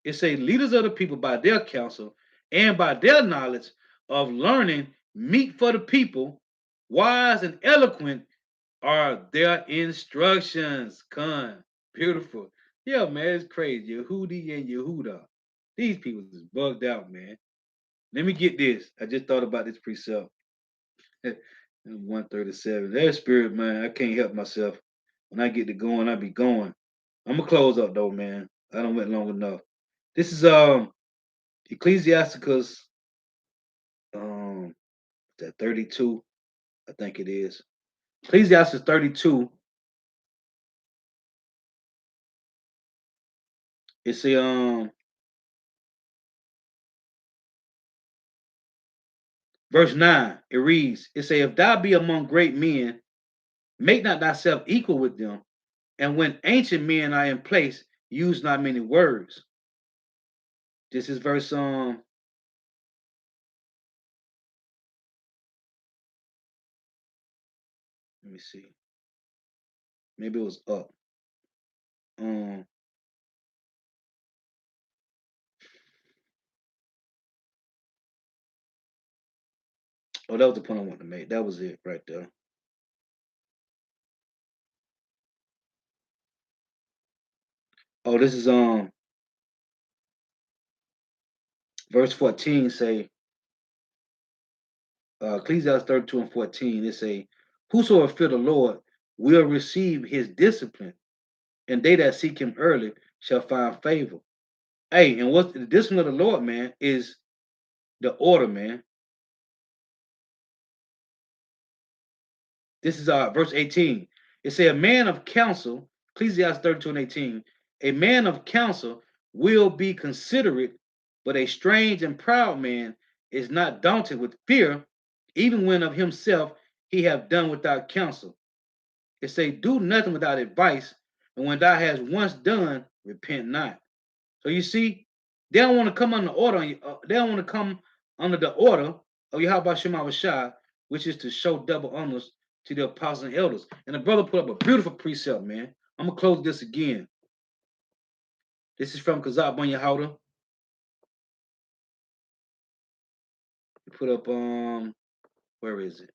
It say leaders of the people by their counsel and by their knowledge of learning meet for the people, wise and eloquent are their instructions. Con. Beautiful. Yeah, man, it's crazy. Yehudi and Yehuda. These people is bugged out, man. Let me get this. I just thought about this precept. 137. That spirit, man, I can't help myself. When I get to going, I be going. I'm gonna close up though, man. I don't went long enough. This is Ecclesiasticus that 32, I think it is. Ecclesiastes 32. It's a verse 9. It reads, it say, if thou be among great men, make not thyself equal with them, and when ancient men are in place, use not many words. This is verse let me see. Maybe it was up. Um oh, that was the point I wanted to make. That was it right there. Oh, this is verse 14 say Ecclesiastes 32 and 14, it say, whosoever fear the Lord will receive his discipline, and they that seek him early shall find favor. Hey, and what's the discipline of the Lord, man, is the order, man. This is verse 18. It say, a man of counsel, Ecclesiastes 32 and 18, a man of counsel will be considerate, but a strange and proud man is not daunted with fear, even when of himself he have done without counsel. It say, do nothing without advice, and when thou hast once done, repent not. So you see, they don't want to come under order. They don't want to come under the order of Yahweh Shema Shah, which is to show double honors to the apostles and elders. And the brother put up a beautiful precept, man. I'm gonna close this again. This is from Kazak Ben Yehuda. He put up where is it?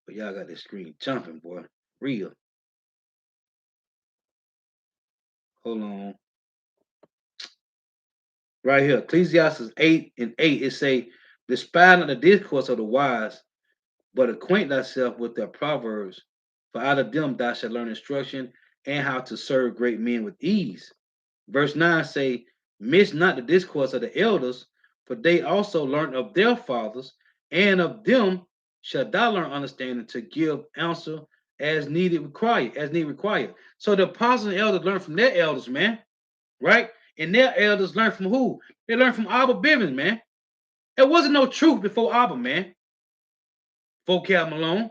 But y'all got this screen jumping, boy. Real. Hold on. Right here, Ecclesiastes 8 and 8, it say, despise not the discourse of the wise, but acquaint thyself with their proverbs, for out of them thou shalt learn instruction and how to serve great men with ease. Verse 9 say, miss not the discourse of the elders, for they also learn of their fathers, and of them shall thou learn understanding to give answer as needed required, as need required. So the apostles and elders learn from their elders, man, right? And their elders learn from who? They learn from Abba Bivens, man. There wasn't no truth before Abba, man. Vocab Malone.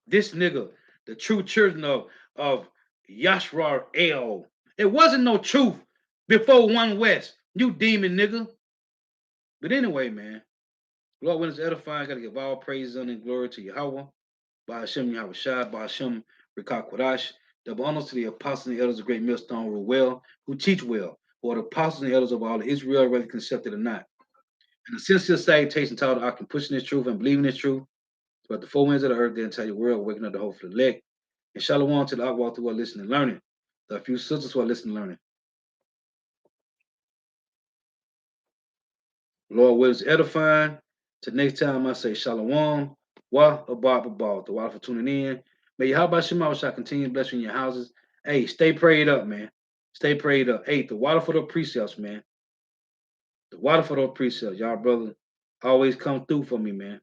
This nigga, the true children of Yashrar El. It wasn't no truth before One West. You demon nigga. But anyway, man, Lord, when it's edifying, I gotta give all praise and glory to Yahweh. By Hashem Yahweh Shai, by Hashem Rikak Kodash. Double honors to the apostles and the elders of Great Millstone rule well, who teach well, who are the apostles and elders of all of Israel, whether concepted or not. And the sincere salutation to all the can pushing this truth and believing this truth, but the four winds of the earth, the entire world, waking up the hopeful elect. And shalom to the outwalk who are listening and learning. The few sisters who are listening and learning. Lord, what is edifying? Till next time, I say shalom. Wa abad abad. The water for tuning in. May Yahweh Shema shall continue to bless you in your houses. Hey, stay prayed up, man. Stay prayed up. Hey, the water for the precepts, man. The water for the precepts. Y'all, brother, always come through for me, man.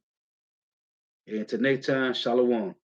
And until next time, shalom.